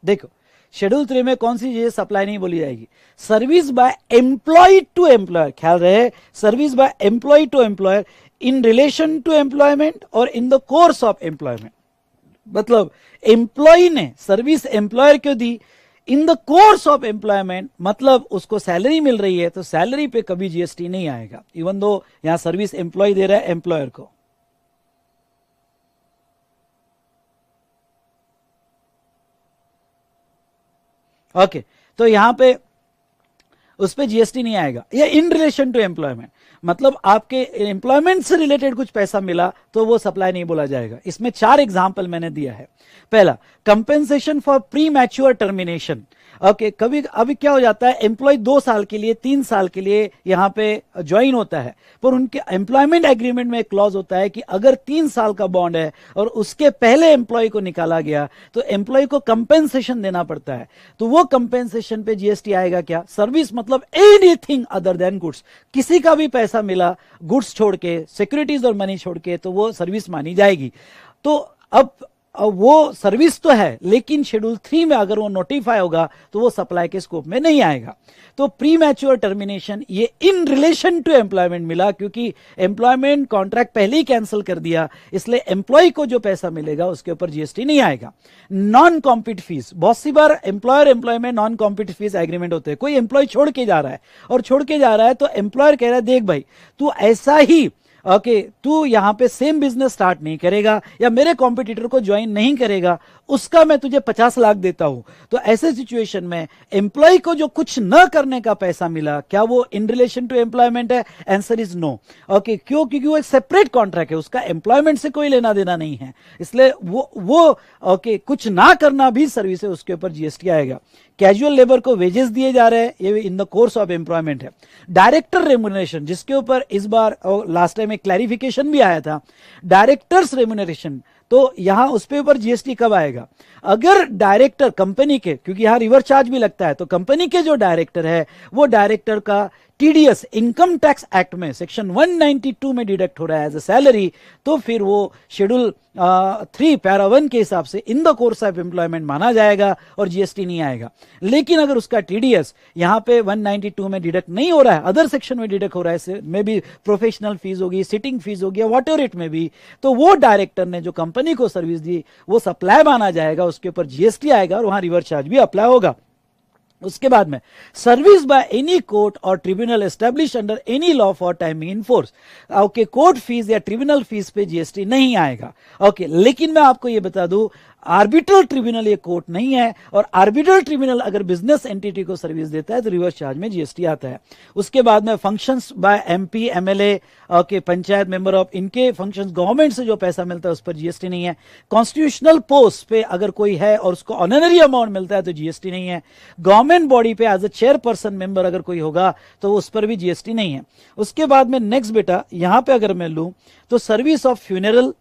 देखो शेड्यूल 3 में कौन सी चीजें सप्लाई नहीं बोली जाएगी। Service by employee to employer, ख्याल रहे service by employee to employer in relation to employment और in the course of employment. मतलब एम्प्लॉय ने सर्विस एम्प्लॉयर क्यों दी, in the course of employment, मतलब उसको सैलरी मिल रही है तो सैलरी पे कभी जीएसटी नहीं आएगा, इवन दो यहां सर्विस एम्प्लॉय दे रहा है एम्प्लॉयर को। ओके तो यहां पे उस पे जीएसटी नहीं आएगा। ये इन रिलेशन टू एम्प्लॉयमेंट, मतलब आपके एम्प्लॉयमेंट से रिलेटेड कुछ पैसा मिला तो वो सप्लाई नहीं बोला जाएगा। इसमें 4 एग्जाम्पल मैंने दिया है। पहला compensation for pre mature termination. Okay कभी अभी क्या हो जाता है, एम्प्लॉय 2 साल के लिए 3 साल के लिए यहां पे ज्वाइन होता है, पर उनके एम्प्लॉयमेंट एग्रीमेंट में एक क्लॉज होता है कि अगर 3 साल का बॉन्ड है और उसके पहले एम्प्लॉय को निकाला गया तो एम्प्लॉय को कंपेंसेशन देना पड़ता है। तो वो कंपेंसेशन पे जीएसटी आएगा क्या, सर्विस मतलब एनीथिंग अदर देन गुड्स, किसी का भी पैसा मिला गुड्स छोड़ के, सिक्योरिटीज और मनी छोड़ के, तो वो सर्विस मानी जाएगी। तो अब वो सर्विस तो है लेकिन शेड्यूल 3 में अगर वो नोटिफाई होगा तो वो सप्लाई के स्कोप में नहीं आएगा। तो प्री मैच्योर टर्मिनेशन ये इन रिलेशन टू एम्प्लॉयमेंट मिला, क्योंकि एम्प्लॉयमेंट कॉन्ट्रैक्ट पहले ही कैंसिल कर दिया, इसलिए एम्प्लॉय को जो पैसा मिलेगा उसके ऊपर जीएसटी नहीं आएगा। नॉन कॉम्पिट फीस, बहुत सी बार एम्प्लॉयर एम्प्लॉय में नॉन कॉम्पिट फीस एग्रीमेंट होते हैं। कोई एम्प्लॉय छोड़ के जा रहा है और छोड़ के जा रहा है तो एम्प्लॉयर कह रहा है देख भाई तू ऐसा ही ओके तू यहां पे सेम बिजनेस स्टार्ट नहीं करेगा या मेरे कॉम्पिटिटर को ज्वाइन नहीं करेगा, उसका मैं तुझे 50 लाख देता हूं। तो ऐसे सिचुएशन में एम्प्लॉय को जो कुछ न करने का पैसा मिला, क्या वो इन रिलेशन टू एम्प्लॉयमेंट है? Answer is no. ओके क्यों? क्योंकि वो एक सेपरेट कॉन्ट्रैक्ट है, उसका एम्प्लॉयमेंट से कोई लेना देना नहीं है, इसलिए वो ओके कुछ ना करना भी सर्विस है, उसके ऊपर जीएसटी आएगा। कैजुअल लेबर को वेजेस दिए जा रहे हैं, ये in the course of employment है। डायरेक्टर रेम्युनरेशन, जिसके ऊपर इस बार लास्ट टाइम एक क्लैरिफिकेशन भी आया था, डायरेक्टर्स रेम्युनरेशन, तो यहां उस पे ऊपर जीएसटी कब आएगा? अगर डायरेक्टर कंपनी के, क्योंकि यहां रिवर्स चार्ज भी लगता है, तो कंपनी के जो डायरेक्टर है वो डायरेक्टर का टीडीएस इनकम टैक्स एक्ट में सेक्शन 192 में डिडक्ट हो रहा है एज अ सैलरी, तो फिर वो शेड्यूल 3 पैरा 1 के हिसाब से इन द कोर्स ऑफ एम्प्लॉयमेंट माना जाएगा और जीएसटी नहीं आएगा। लेकिन अगर उसका टीडीएस यहां पे 192 में डिडक्ट नहीं हो रहा है, अदर सेक्शन में डिडक्ट हो रहा है, मे बी प्रोफेशनल फीस होगी, सिटिंग फीस होगी, वॉट एवर इट में भी, तो वो डायरेक्टर ने जो कंपनी को सर्विस दी वो सप्लाई माना जाएगा, उसके ऊपर जीएसटी आएगा और वहां रिवर्स चार्ज भी अप्लाई होगा। उसके बाद में सर्विस बाय एनी कोर्ट और tribunal establish under any law for timing in force. Okay court fees या ट्रिब्यूनल फीस पे जीएसटी नहीं आएगा। ओके लेकिन मैं आपको ये बता दूं, आर्बिट्रल ट्रिब्यूनल ये कोर्ट नहीं है, और आर्बिट्रल ट्रिब्यूनल अगर बिजनेस एंटिटी को सर्विस देता है तो रिवर्स चार्ज में जीएसटी आता है। उसके बाद में functions by MP MLA, okay panchayat member of, इनके फंक्शंस, गवर्नमेंट से जो पैसा मिलता है उस पर जीएसटी नहीं है। कॉन्स्टिट्यूशनल पोस्ट पे अगर कोई है और उसको ऑनररी अमाउंट मिलता है तो जीएसटी नहीं है। गवर्नमेंट बॉडी पे एज अ चेयरपर्सन मेंबर अगर कोई होगा तो उस पर भी जीएसटी नहीं है। उसके बाद में नेक्स्ट बेटा, यहां पे अगर मैं लूं तो service of funeral,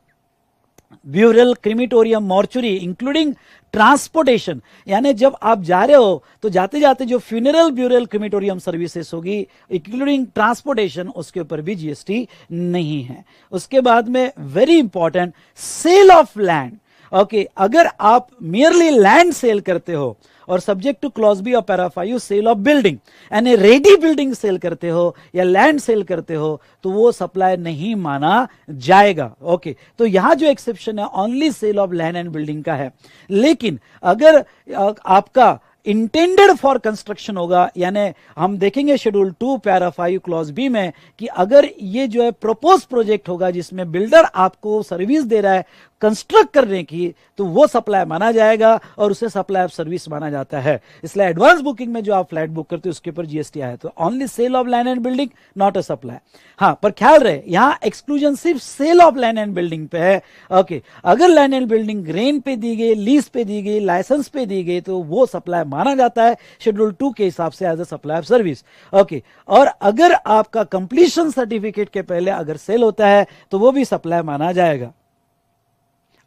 burial, crematorium, mortuary, including transportation, यानी जब आप जा रहे हो तो जाते जाते जो फ्यूनरल, ब्यूरल, क्रिमिटोरियम सर्विसेज होगी इंक्लूडिंग ट्रांसपोर्टेशन, उसके ऊपर भी जीएसटी नहीं है। उसके बाद में very important, sale of land. Okay, अगर आप मियरली लैंड सेल करते हो और सब्जेक्ट टू क्लॉज बी और पैरा 5 सेल ऑफ बिल्डिंग, यानी रेडी बिल्डिंग सेल करते हो या लैंड सेल करते हो तो वो सप्लाई नहीं माना जाएगा। ओके, तो यहां जो एक्सेप्शन है only sale of land and building का है। लेकिन अगर आपका इंटेंडेड फॉर कंस्ट्रक्शन होगा, यानी हम देखेंगे शेड्यूल 2 पैरा 5 क्लॉज बी में कि अगर ये जो है प्रपोज प्रोजेक्ट होगा जिसमें बिल्डर आपको सर्विस दे रहा है कंस्ट्रक्ट करने की, तो वो सप्लाई माना जाएगा और उसे सप्लाई ऑफ सर्विस माना जाता है। इसलिए एडवांस बुकिंग में जो आप फ्लैट बुक करते हो उसके ऊपर जीएसटी आया, तो only sale of land and building, not a supply. हाँ, पर ख्याल रहे यहां एक्सक्लूजन सिर्फ sale of land and building पे है। ओके, अगर लैंड एंड बिल्डिंग रेंट पे दी गई, लीज पे दी गई, लाइसेंस पे दी गई तो वो सप्लाई माना जाता है शेड्यूल 2 के हिसाब से as a supply of service. Okay, और अगर आपका कंप्लीशन सर्टिफिकेट के पहले अगर सेल होता है तो वो भी सप्लाई माना जाएगा।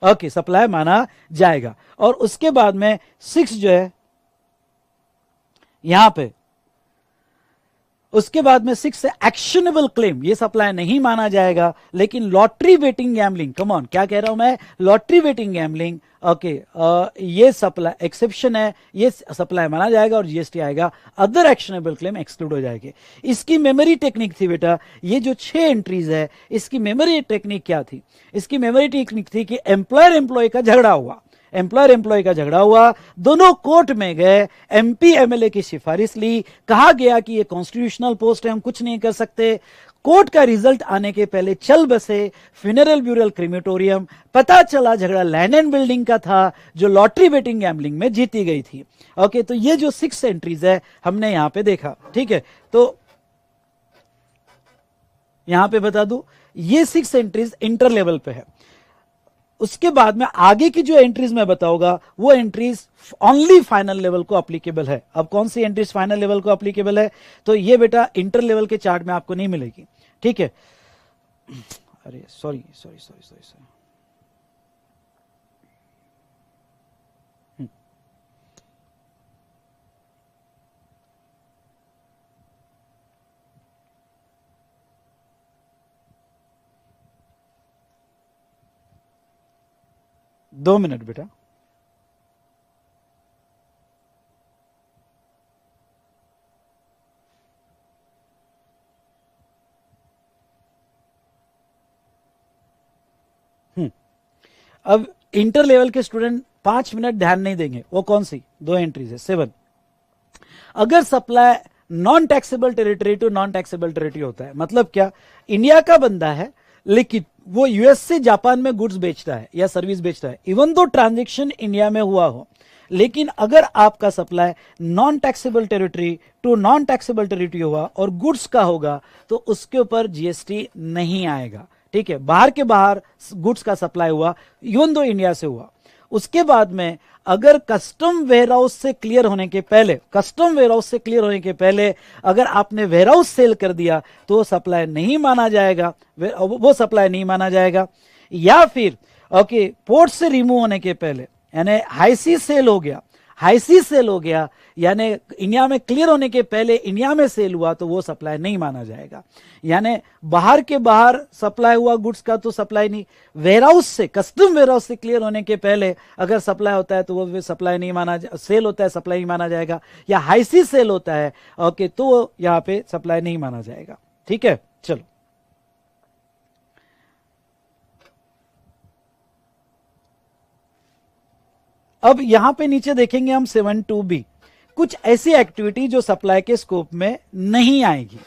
ओके, सप्लाई माना जाएगा। और उसके बाद में 6 जो है यहां पे, उसके बाद में 6 है एक्शनेबल क्लेम, ये सप्लाई नहीं माना जाएगा। लेकिन lottery betting gambling, come on, क्या कह रहा हूं मैं, लॉटरी बेटिंग गैम्बलिंग, ओके, ये सप्लाई एक्सेप्शन है, ये सप्लाई माना जाएगा और जीएसटी आएगा। अदर एक्शनेबल क्लेम एक्सक्लूड हो जाएगी। इसकी मेमोरी टेक्निक थी बेटा, ये जो 6 एंट्रीज है इसकी मेमोरी टेक्निक क्या थी, इसकी मेमोरी टेक्निक थी कि एम्प्लॉयर एम्प्लॉय का झगड़ा हुआ, एम्प्लॉयर एम्प्लॉय का झगड़ा हुआ, दोनों कोर्ट में गए, एमपी एमएलए की सिफारिश ली, कहा गया कि ये कॉन्स्टिट्यूशनल पोस्ट है, हम कुछ नहीं कर सकते। कोर्ट का रिजल्ट आने के पहले चल बसे फ्यूनरल, ब्यूरल, क्रिमेटोरियम, पता चला झगड़ा लैंड एंड बिल्डिंग का था जो लॉटरी बेटिंग गैम्बलिंग में जीती गई थी। ओके, तो ये जो 6 एंट्रीज है हमने यहां पे देखा। ठीक है, तो यहां पे बता दूं ये 6 एंट्रीज इंटर लेवल पे है। उसके बाद में आगे की जो एंट्रीज मैं बताऊंगा वो एंट्रीज ओनली फाइनल लेवल को अप्लीकेबल है। अब कौन सी एंट्रीज फाइनल लेवल को अप्लीकेबल है, तो ये बेटा इंटर लेवल के चार्ट में आपको नहीं मिलेगी। ठीक है, अरे sorry sorry sorry sorry sorry, 2 minute बेटा। अब इंटर लेवल के स्टूडेंट 5 मिनट ध्यान नहीं देंगे, वो कौन सी 2 एंट्रीज है। 7, अगर supply non taxable territory to non taxable territory होता है, मतलब क्या, इंडिया का बंदा है लेकिन वो यूएस से जापान में गुड्स बेचता है या सर्विस बेचता है, इवन दो ट्रांजैक्शन इंडिया में हुआ हो, लेकिन अगर आपका supply non taxable territory to non taxable territory हुआ और गुड्स का होगा तो उसके ऊपर जीएसटी नहीं आएगा। ठीक है, बाहर के बाहर गुड्स का सप्लाई हुआ इवन दो इंडिया से हुआ। उसके बाद में अगर कस्टम वेयरहाउस से क्लियर होने के पहले, कस्टम वेयरहाउस से क्लियर होने के पहले अगर आपने वेयरहाउस सेल कर दिया तो सप्लाई नहीं माना जाएगा, वो सप्लाई नहीं माना जाएगा। या फिर ओके, पोर्ट से रिमूव होने के पहले यानी हाई सी सेल हो गया, हाई सी सेल हो गया यानी इंडिया में क्लियर होने के पहले इंडिया में सेल हुआ तो वो सप्लाई नहीं माना जाएगा। यानी बाहर के बाहर सप्लाई हुआ गुड्स का तो सप्लाई नहीं, वेयरहाउस से, कस्टम वेयरहाउस से क्लियर होने के पहले अगर सप्लाई होता है तो वो सप्लाई नहीं माना, सेल होता है सप्लाई नहीं माना जाएगा। या हाई सी सेल होता है ओके तो यहां पे सप्लाई नहीं माना जाएगा। ठीक है, चलो अब यहां पे नीचे देखेंगे हम 7(2)(b), कुछ ऐसी एक्टिविटी जो सप्लाई के स्कोप में नहीं आएगी।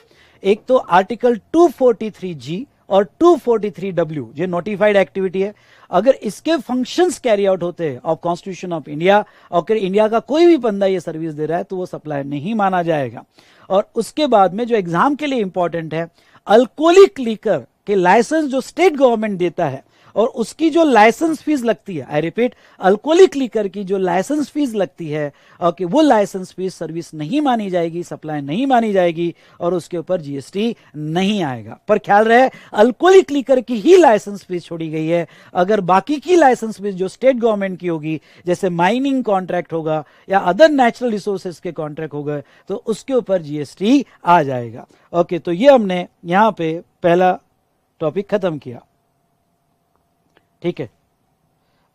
एक तो आर्टिकल 243G और 243W ये नोटिफाइड एक्टिविटी है। अगर इसके फंक्शंस कैरी आउट होते हैं ऑफ कॉन्स्टिट्यूशन ऑफ इंडिया और इंडिया का कोई भी बंदा ये सर्विस दे रहा है तो वो सप्लाई नहीं माना जाएगा। और उसके बाद में जो एग्जाम के लिए इंपॉर्टेंट है, अल्कोहलिक लीकर के लाइसेंस जो स्टेट गवर्नमेंट देता है और उसकी जो लाइसेंस फीस लगती है, आई रिपीट, अल्कोहलिक लीकर की जो लाइसेंस फीस लगती है, ओके, वो लाइसेंस फीस सर्विस नहीं मानी जाएगी, सप्लाई नहीं मानी जाएगी और उसके ऊपर जीएसटी नहीं आएगा। पर ख्याल रहे, अल्कोहलिक लीकर की ही लाइसेंस फीस छोड़ी गई है। अगर बाकी की लाइसेंस फीस जो स्टेट गवर्नमेंट की होगी, जैसे माइनिंग कॉन्ट्रैक्ट होगा या अदर नेचुरल रिसोर्सेज के कॉन्ट्रैक्ट हो गए, तो उसके ऊपर जीएसटी आ जाएगा। ओके, तो ये हमने यहां पे पहला टॉपिक खत्म किया, ठीक है।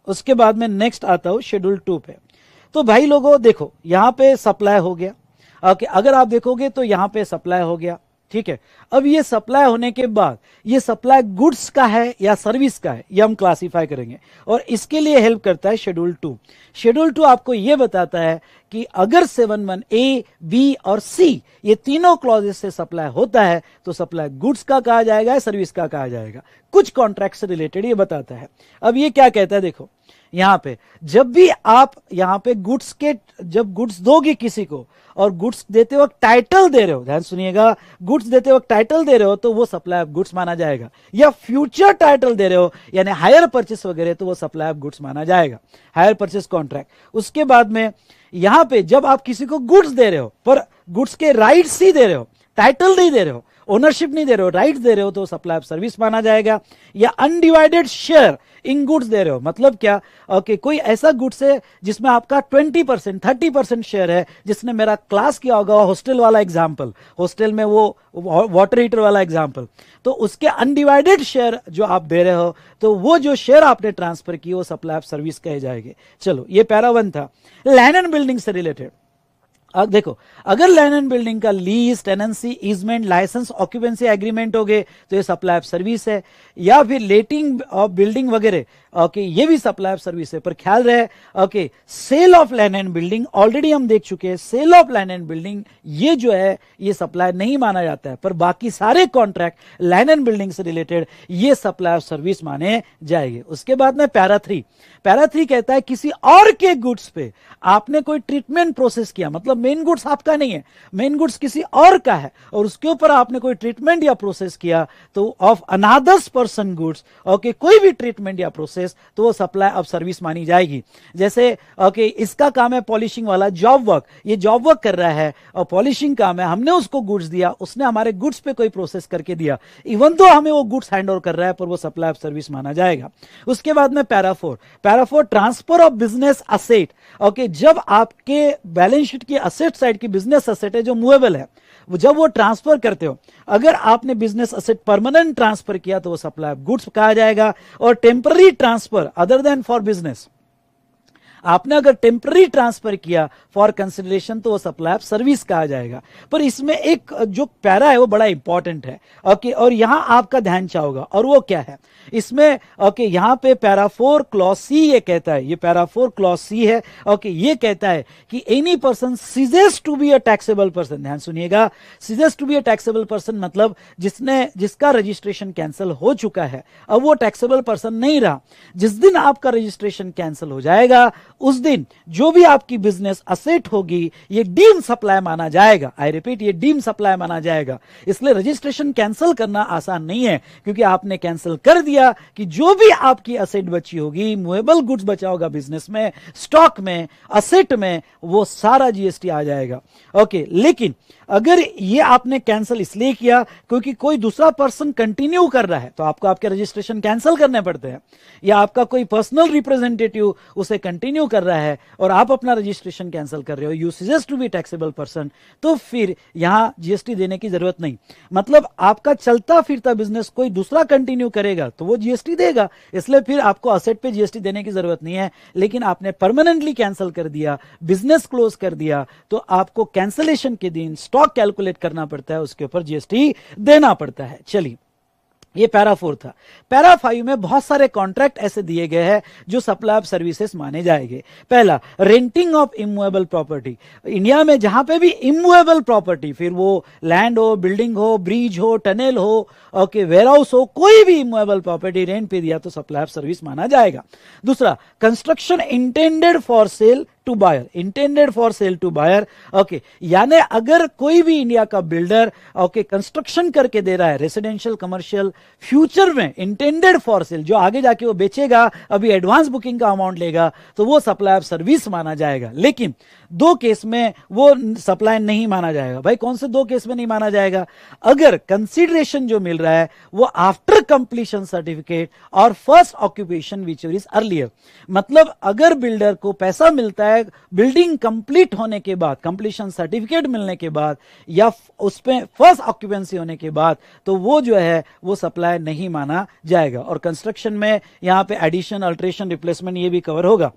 उसके बाद में नेक्स्ट आता हूं शेड्यूल 2 पे। तो भाई लोगों देखो, यहां पे सप्लाई हो गया, ओके, अगर आप देखोगे तो यहां पे सप्लाई हो गया, ठीक है। अब ये सप्लाई होने के बाद ये सप्लाई गुड्स का है या सर्विस का है, ये हम क्लासिफाई करेंगे और इसके लिए हेल्प करता है शेड्यूल 2। शेड्यूल 2 आपको ये बताता है कि अगर 7(1) ए, बी और सी ये तीनों क्लॉजेस से सप्लाई होता है तो सप्लाई गुड्स का कहा जाएगा या सर्विस का कहा जाएगा। कुछ कॉन्ट्रैक्ट से रिलेटेड ये बताता है। अब ये क्या कहता है, देखो यहां पे जब भी आप यहां पे गुड्स के, जब गुड्स दोगे किसी को और गुड्स देते वक्त टाइटल दे रहे हो, ध्यान सुनिएगा, गुड्स देते वक्त टाइटल दे रहे हो तो वो सप्लाई ऑफ गुड्स माना जाएगा, या फ्यूचर टाइटल दे रहे हो यानी हायर परचेस वगैरह तो वो सप्लाई ऑफ गुड्स माना जाएगा, हायर परचेस कॉन्ट्रैक्ट। उसके बाद में यहां पे जब आप किसी को गुड्स दे रहे हो पर गुड्स के राइट्स ही दे रहे हो, टाइटल नहीं दे रहे हो, ओनरशिप नहीं दे रहे हो, राइट्स दे रहे हो, तो सप्लाई ऑफ सर्विस माना जाएगा। या अनडिवाइडेड शेयर इन गुड्स दे रहे हो, मतलब क्या, ओके, कोई ऐसा गुड्स है जिसमें आपका 20%, 30% शेयर है, जिसने मेरा क्लास किया होगा, हॉस्टल वाला एग्जाम्पल, हॉस्टल में वो वाटर हीटर वाला एग्जाम्पल, तो उसके अनडिवाइडेड शेयर जो आप दे रहे हो तो वो जो शेयर आपने ट्रांसफर की वो सप्लाई ऑफ सर्विस कहे जाएंगे। चलो, ये पैरा 1 था। लैंड एंड बिल्डिंग से रिलेटेड अब देखो, अगर लैंड एंड बिल्डिंग का lease, tenancy, easement, licence, occupancy agreement हो गए तो ये सप्लाई ऑफ सर्विस है, या फिर लेटिंग ऑफ बिल्डिंग वगैरह, ओके, ये भी सप्लाई ऑफ सर्विस है। पर ख्याल रहे, okay, sale of land and building already हम देख चुके हैं, sale of land and building ये जो है ये सप्लाई नहीं माना जाता है, पर बाकी सारे कॉन्ट्रैक्ट लैंड एंड बिल्डिंग से रिलेटेड ये सप्लाई ऑफ सर्विस माने जाएंगे। उसके बाद में पैरा 3, पैरा 3 कहता है किसी और के गुड्स पे आपने कोई ट्रीटमेंट प्रोसेस किया, मतलब मेन गुड्स आपका नहीं है, मेन गुड्स किसी और का है, और उसके ऊपर आपने कोई ट्रीटमेंट या प्रोसेस किया तो of another's person goods, okay, कोई भी ट्रीटमेंट या प्रोसेस, तो वो सप्लाई ऑफ सर्विस मानी जाएगी। जैसे ओके, इसका काम है पॉलिशिंग वाला, जॉब वर्क, ये जॉब वर्क कर रहा है और पॉलिशिंग काम है, हमने उसको गुड्स दिया, उसने हमारे गुड्स पे कोई प्रोसेस करके दिया, इवन तो हमें वो गुड्स हैंड ओवर कर रहा है पर वो सप्लाई ऑफ सर्विस माना जाएगा। उसके बाद में para 4, para 4 transfer of business asset, okay, जब आपके बैलेंस शीट की असेट साइड की बिजनेस असेट है जो मूवेबल है, जब वो ट्रांसफर करते हो, अगर आपने बिजनेस असेट परमानेंट ट्रांसफर किया तो वो सप्लाई ऑफ गुड्स कहा जाएगा। और temporary transfer other than for business, आपने अगर टेम्पररी ट्रांसफर किया फॉर कंसिडरेशन तो वो सप्लाई ऑफ सर्विस कहा जाएगा। पर इसमें एक जो पैरा है वो बड़ा इंपॉर्टेंट है, ओके, और यहां आपका ध्यान चाहोगा, और वो क्या है इसमें, ओके, यहां पे पैरा 4 क्लॉज सी ये कहता है, ये पैरा 4 क्लॉज सी है, ओके, ये कहता है कि any person ceases to be a taxable person, ध्यान सुनिएगा, ceases to be a taxable person मतलब जिसका रजिस्ट्रेशन कैंसिल हो चुका है, अब वो टैक्सेबल पर्सन नहीं रहा, जिस दिन आपका रजिस्ट्रेशन कैंसिल हो जाएगा उस दिन जो भी आपकी बिजनेस असेट होगी ये डीम सप्लाई माना जाएगा। आई रिपीट, ये डीम सप्लाई माना जाएगा। इसलिए रजिस्ट्रेशन कैंसिल करना आसान नहीं है, क्योंकि आपने कैंसिल कर दिया कि जो भी आपकी असेट बची होगी, मूवेबल गुड्स बचा होगा बिजनेस में, स्टॉक में, असेट में, वो सारा जीएसटी आ जाएगा। ओके, लेकिन अगर ये आपने कैंसिल इसलिए किया क्योंकि कोई दूसरा पर्सन कंटिन्यू कर रहा है तो आपको आपके रजिस्ट्रेशन कैंसिल करने पड़ते हैं, या आपका कोई पर्सनल रिप्रेजेंटेटिव उसे कंटिन्यू कर रहा है और आप अपना रजिस्ट्रेशन कैंसिल कर रहे हो, you ceases to be taxable person, तो फिर यहां जीएसटी देने की जरूरत नहीं। मतलब आपका चलता फिरता बिजनेस कोई दूसरा कंटिन्यू करेगा तो वो जीएसटी देगा, इसलिए फिर आपको असेट पे जीएसटी देने की जरूरत नहीं है। लेकिन आपने परमानेंटली कैंसिल कर दिया, बिजनेस क्लोज कर दिया, तो आपको कैंसिलेशन के दिन स्टॉक कैलकुलेट करना पड़ता है, उसके ऊपर जीएसटी देना पड़ता है। चलिए, ये पैरा 4 था। पैरा 5 में बहुत सारे कॉन्ट्रैक्ट ऐसे दिए गए हैं जो सप्लाई ऑफ सर्विसेज माने जाएंगे। पहला, renting of immovable property. India में जहां पे भी इमूवेबल प्रॉपर्टी, फिर वो लैंड हो, बिल्डिंग हो, ब्रिज हो, टनल हो, ओके, वेयरहाउस हो, कोई भी इमूवेबल प्रॉपर्टी रेंट पे दिया तो सप्लाई ऑफ सर्विस माना जाएगा। दूसरा, construction intended for sale to buyer, intended for sale to buyer. Okay, यानी अगर कोई भी इंडिया का बिल्डर ओके कंस्ट्रक्शन करके दे रहा है रेसिडेंशियल कमर्शियल, फ्यूचर में इंटेंडेड फॉर सेल, जो आगे जाके वो बेचेगा, अभी एडवांस बुकिंग का अमाउंट लेगा, तो वो सप्लाई ऑफ सर्विस माना जाएगा। लेकिन दो केस में वो सप्लाई नहीं माना जाएगा। भाई कौन से दो केस में नहीं माना जाएगा? अगर कंसीडरेशन जो मिल रहा है वो आफ्टर कंप्लीशन सर्टिफिकेट और first occupation which is earlier, मतलब अगर बिल्डर को पैसा मिलता है बिल्डिंग कंप्लीट होने के बाद, कंप्लीशन सर्टिफिकेट मिलने के बाद या उस पे फर्स्ट ऑक्यूपेंसी होने के बाद, तो वो जो है वो सप्लाई नहीं माना जाएगा। और कंस्ट्रक्शन में यहां पे एडिशन, अल्ट्रेशन, रिप्लेसमेंट ये भी कवर होगा।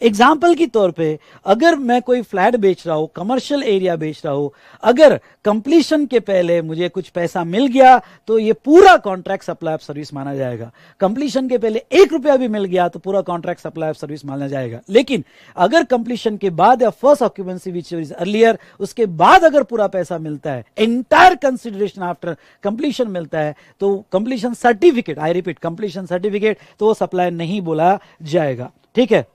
एग्जाम्पल की तौर पे अगर मैं कोई फ्लैट बेच रहा हूं, कमर्शियल एरिया बेच रहा हूं, अगर कंप्लीशन के पहले मुझे कुछ पैसा मिल गया तो ये पूरा कॉन्ट्रैक्ट सप्लाई ऑफ सर्विस माना जाएगा। कंप्लीशन के पहले 1 रुपया भी मिल गया तो पूरा कॉन्ट्रैक्ट सप्लाई ऑफ सर्विस माना जाएगा। लेकिन अगर कंप्लीशन के बाद या first occupancy which is earlier, उसके बाद अगर पूरा पैसा मिलता है, एंटायर कंसिडरेशन आफ्टर कंप्लीशन मिलता है, तो completion certificate, I repeat completion certificate, तो वो सप्लाई नहीं बोला जाएगा। ठीक है।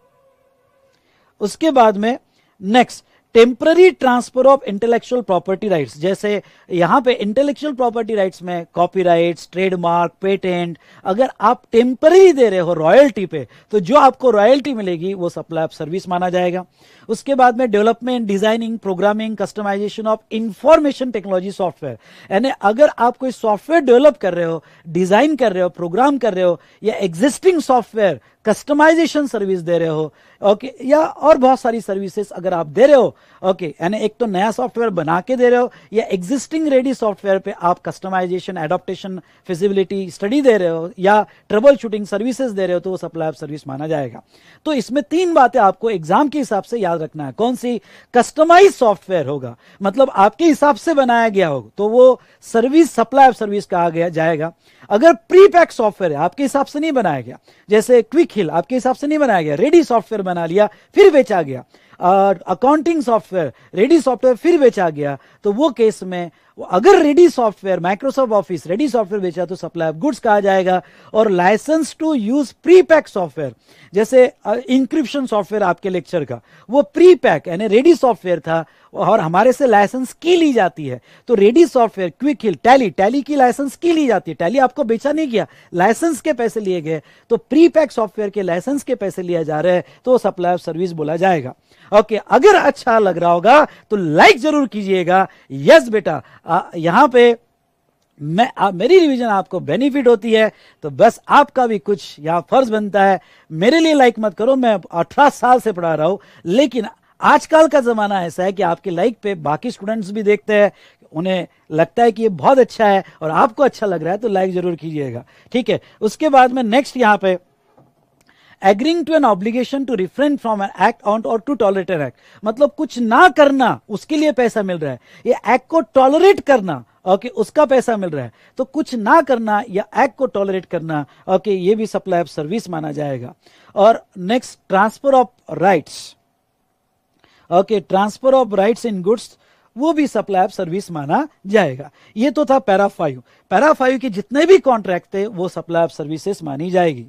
उसके बाद में next temporary transfer of intellectual property rights, जैसे यहां पे इंटेलेक्चुअल प्रॉपर्टी राइट्स में कॉपीराइट्स, ट्रेडमार्क, पेटेंट, अगर आप टेम्पररी दे रहे हो रॉयल्टी पे, तो जो आपको रॉयल्टी मिलेगी वो सप्लाई ऑफ सर्विस माना जाएगा। उसके बाद में development, designing, programming, customisation of information technology software, यानी अगर आप कोई सॉफ्टवेयर डेवलप कर रहे हो, डिजाइन कर रहे हो, प्रोग्राम कर रहे हो, या एग्जिस्टिंग सॉफ्टवेयर कस्टमाइजेशन सर्विस दे रहे हो, ओके, या और बहुत सारी सर्विसेज अगर आप दे रहे हो, ओके, यानी एक तो नया सॉफ्टवेयर बना के दे रहे हो या एग्जिस्टिंग रेडी सॉफ्टवेयर पे आप कस्टमाइजेशन, एडॉप्टेशन, फिजिबिलिटी स्टडी दे रहे हो या ट्रबल शूटिंग सर्विसेज दे रहे हो, तो वो सप्लाई ऑफ सर्विस माना जाएगा। तो इसमें 3 बातें आपको एग्जाम के हिसाब से याद रखना है। कौन सी? कस्टमाइज सॉफ्टवेयर होगा, मतलब आपके हिसाब से बनाया गया होगा, तो वो सर्विस सप्लाई ऑफ सर्विस कहा गया जाएगा। अगर प्री पैक सॉफ्टवेयर है, आपके हिसाब से नहीं बनाया गया, जैसे क्विक हिल आपके हिसाब से नहीं बनाया गया, रेडी सॉफ्टवेयर बना लिया फिर बेचा गया, अकाउंटिंग सॉफ्टवेयर रेडी सॉफ्टवेयर फिर बेचा गया, तो वो केस में अगर ready software, Microsoft Office ready software बेचा तो सप्लाई ऑफ गुड्स कहा जाएगा। और licence to use pre pack software, जैसे इंक्रिप्शन सॉफ्टवेयर आपके लेक्चर का, वो प्री पैक यानी रेडी सॉफ्टवेयर था और हमारे से लाइसेंस की ली जाती है, तो रेडी सॉफ्टवेयर, क्विक हिल, टैली की लाइसेंस की ली जाती है, टैली आपको बेचा नहीं गया, लाइसेंस के पैसे लिए गए, तो प्री पैक सॉफ्टवेयर के लाइसेंस के पैसे लिए जा रहे हैं, तो सप्लाई ऑफ सर्विस बोला जाएगा। ओके, अगर अच्छा लग रहा होगा तो लाइक जरूर कीजिएगा। यस बेटा, यहां पे मेरी रिवीजन आपको बेनिफिट होती है, तो बस आपका भी कुछ यहां फर्ज बनता है। मेरे लिए लाइक मत करो, मैं 18 साल से पढ़ा रहा हूं, लेकिन आजकल का जमाना ऐसा है कि आपके लाइक पे बाकी स्टूडेंट्स भी देखते हैं, उन्हें लगता है कि ये बहुत अच्छा है और आपको अच्छा लग रहा है, तो लाइक जरूर कीजिएगा। ठीक है। उसके बाद में नेक्स्ट यहां पे agreeing to an obligation to refrain from an act on or to tolerate an act, मतलब कुछ ना करना उसके लिए पैसा मिल रहा है, ये एक्ट को टॉलरेट करना, ओके, उसका पैसा मिल रहा है, तो कुछ ना करना या एक्ट को टॉलरेट करना, ओके, ये भी सप्लाई ऑफ सर्विस माना जाएगा। और next transfer of rights, okay, transfer of rights in goods, वो भी सप्लाई ऑफ सर्विस माना जाएगा। ये तो था पैरा 5। पैरा 5 के जितने भी कॉन्ट्रैक्ट थे वो सप्लाई ऑफ सर्विसेज मानी जाएगी।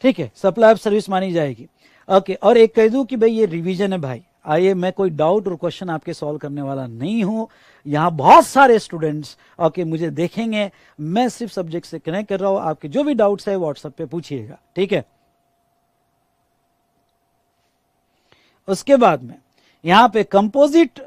ठीक है, सप्लाई ऑफ सर्विस मानी जाएगी। ओके, और एक कह दूं कि भाई ये रिवीजन है भाई, आइए, मैं कोई डाउट और क्वेश्चन आपके सॉल्व करने वाला नहीं हूं। यहां बहुत सारे स्टूडेंट्स ओके मुझे देखेंगे, मैं सिर्फ सब्जेक्ट से कनेक्ट कर रहा हूं, आपके जो भी डाउट्स है व्हाट्सएप पे पूछिएगा। ठीक है। उसके बाद में यहां पे कंपोजिट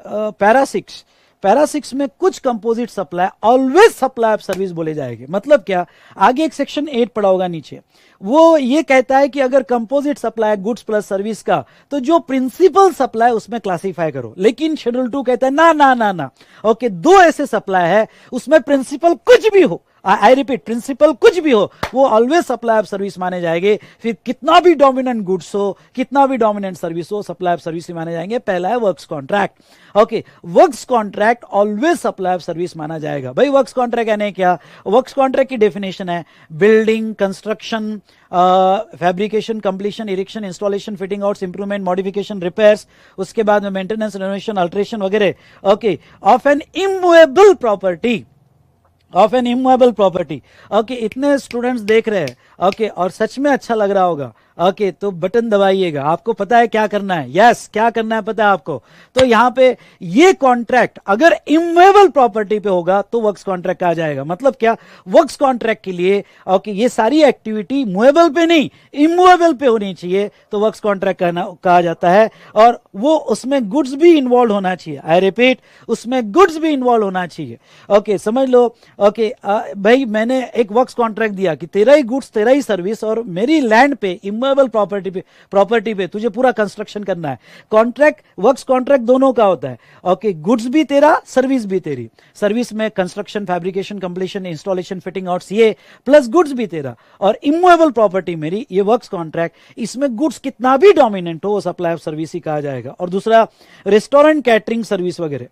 पैरा 6 में कुछ composite supply always supply of service बोले जाएंगे। मतलब क्या, आगे एक सेक्शन 8 पड़ा होगा नीचे, वो ये कहता है कि अगर composite supply goods plus service का, तो जो प्रिंसिपल सप्लाई उसमें क्लासिफाई करो। लेकिन शेड्यूल 2 कहता है ना ना ना ना, ओके, 2 ऐसे सप्लाई है उसमें प्रिंसिपल कुछ भी हो, आई रिपीट, प्रिंसिपल कुछ भी हो, वो ऑलवेज सप्लाई ऑफ सर्विस माने जाएंगे। फिर कितना भी डोमिनेंट गुड्स हो, कितना भी डोमिनेंट सर्विस हो, सप्लाई ऑफ सर्विस ही माने जाएंगे। पहला है works contract. Okay, works contract always supply of service माना जाएगा। भाई वर्क्स कॉन्ट्रैक्ट यानी क्या? वर्क्स कॉन्ट्रैक्ट की डेफिनेशन है building, construction, fabrication, completion, erection, installation, fitting outs, improvement, modification, repairs, उसके बाद में मेंटेनेंस, रेनोवेशन, अल्ट्रेशन वगैरह, okay, of N immovable property, okay, इतने स्टूडेंट्स देख रहे हैं, ओके, और सच में अच्छा लग रहा होगा, ओके, तो बटन दबाइएगा, आपको पता है क्या करना है, यस क्या करना है पता है आपको। तो यहां पे ये कॉन्ट्रैक्ट अगर इमूवेबल प्रॉपर्टी पे होगा तो वर्क्स कॉन्ट्रैक्ट आ जाएगा। मतलब क्या, वर्क्स कॉन्ट्रैक्ट के लिए ओके ये सारी एक्टिविटी मूवेबल पे नहीं इमूवेबल पे होनी चाहिए तो वर्क्स कॉन्ट्रैक्ट कहा जाता है। और वो उसमें गुड्स भी इन्वॉल्व होना चाहिए, आई रिपीट उसमें गुड्स भी इन्वॉल्व होना चाहिए। ओके समझ लो, ओके भाई मैंने एक वर्क्स कॉन्ट्रैक्ट दिया कि तेरा ही गुड्स तेरा ही सर्विस और मेरी लैंड पे इमूवेबल प्रॉपर्टी पे तुझे पूरा कंस्ट्रक्शन करना है। कॉन्ट्रैक्ट वर्क्स कॉन्ट्रैक्ट दोनों का होता है। ओके गुड्स भी तेरा सर्विस भी तेरी, सर्विस में construction fabrication completion installation fitting outs ये प्लस गुड्स भी तेरा और इमूवेबल प्रॉपर्टी मेरी, ये वर्क्स कॉन्ट्रैक्ट। इसमें गुड्स कितना भी डोमिनेंट हो वो सप्लाई ऑफ सर्विस ही कहा जाएगा। और दूसरा रेस्टोरेंट कैटरिंग सर्विस वगैरह,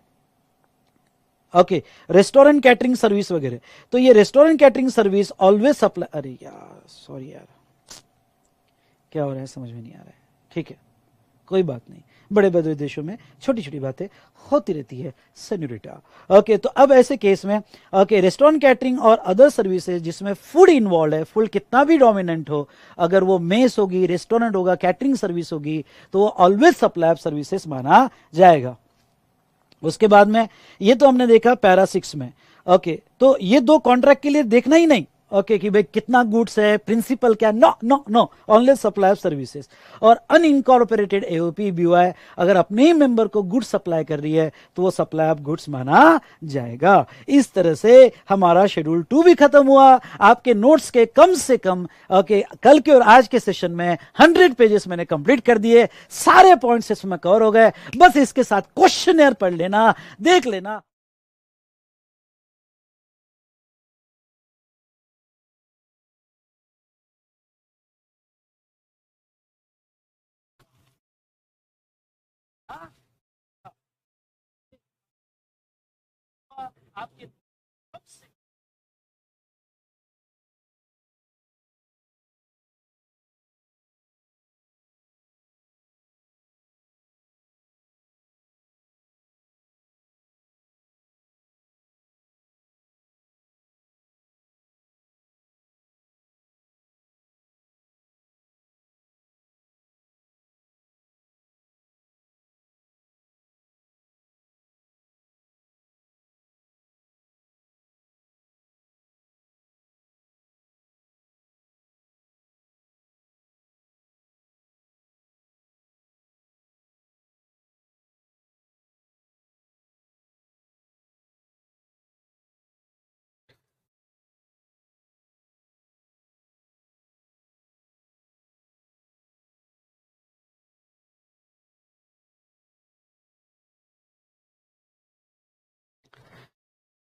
ओके रेस्टोरेंट कैटरिंग सर्विस वगैरह, तो ये restaurant catering service always supply, अरे यार सॉरी यार क्या हो रहा है समझ में नहीं आ रहा है, ठीक है कोई बात नहीं, बड़े बड़े देशों में छोटी छोटी बातें होती रहती है सेन्योरिटा। ओके तो अब ऐसे केस में ओके रेस्टोरेंट कैटरिंग और अदर सर्विसेज जिसमें फूड इन्वॉल्व है, फूड कितना भी डोमिनेंट हो, अगर वो मेस होगी रेस्टोरेंट होगा कैटरिंग सर्विस होगी तो वो ऑलवेज सप्लाई ऑफ सर्विसेज माना जाएगा। उसके बाद में ये तो हमने देखा पैरा 6 में। ओके तो ये दो कॉन्ट्रैक्ट के लिए देखना ही नहीं ओके कि भाई कितना गुड्स है प्रिंसिपल क्या, no no no only supply of services. और अनइनकॉर्पोरेटेड एओपी बीओआई अगर अपने ही मेंबर को गुड्स सप्लाई कर रही है तो वो सप्लाई ऑफ गुड्स माना जाएगा। इस तरह से हमारा शेड्यूल 2 भी खत्म हुआ। आपके नोट्स के कम से कम ओके कल के और आज के सेशन में 100 पेजेस मैंने कंप्लीट कर दिए, सारे पॉइंट्स इसमें कवर हो गए। बस इसके साथ क्वेश्चनर पढ़ लेना, देख लेना। आपके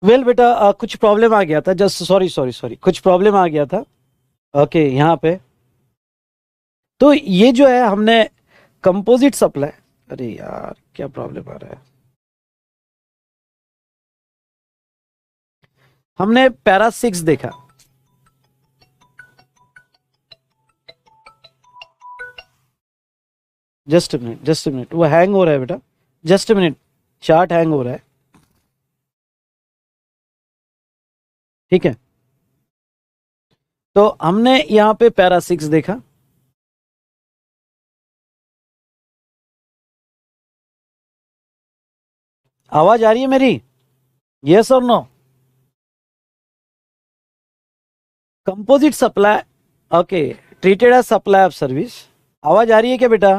वेल बेटा कुछ प्रॉब्लम आ गया था, जस्ट सॉरी सॉरी सॉरी कुछ प्रॉब्लम आ गया था ओके यहाँ पे। तो ये जो है हमने कंपोजिट सप्लाई, अरे यार क्या प्रॉब्लम आ रहा है, हमने पैरा 6 देखा। जस्ट मिनट जस्ट मिनट, वो हैंग हो रहा है बेटा, जस्ट मिनट चार्ट हैंग हो रहा है, ठीक है। तो हमने यहां पे पैरा 6 देखा, आवाज आ रही है मेरी, यस और no? Composite supply okay treated as supply of service, आवाज आ रही है क्या बेटा?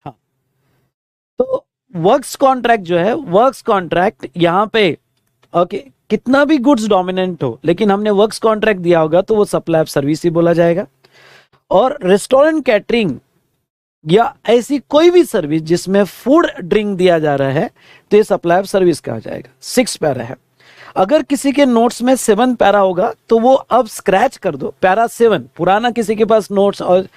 हाँ तो वर्क्स कॉन्ट्रैक्ट जो है, वर्क्स कॉन्ट्रैक्ट यहां पे ओके कितना भी गुड्स डोमिनेंट हो लेकिन हमने वर्क्स कॉन्ट्रैक्ट दिया होगा तो वो सप्लाई ऑफ सर्विस ही बोला जाएगा। और रेस्टोरेंट कैटरिंग या ऐसी कोई भी सर्विस जिसमें फूड ड्रिंक दिया जा रहा है तो ये सप्लाई ऑफ सर्विस कहा जाएगा। 6 पैरा है। अगर किसी के नोट्स में 7 पैरा होगा तो वो अब स्क्रैच कर दो, पैरा 7 पुराना किसी के पास नोट्स और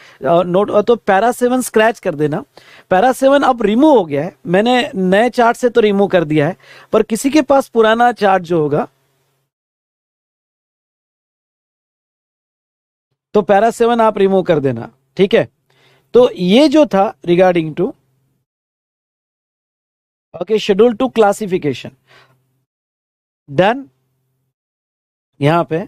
नोट तो पैरा 7 स्क्रैच कर देना। पैरा 7 अब रिमूव हो गया है, मैंने नए चार्ट से तो रिमूव कर दिया है, पर किसी के पास पुराना चार्ट जो होगा तो पैरा 7 आप रिमूव कर देना, ठीक है। तो ये जो था regarding to okay schedule 2 classification done. यहां पे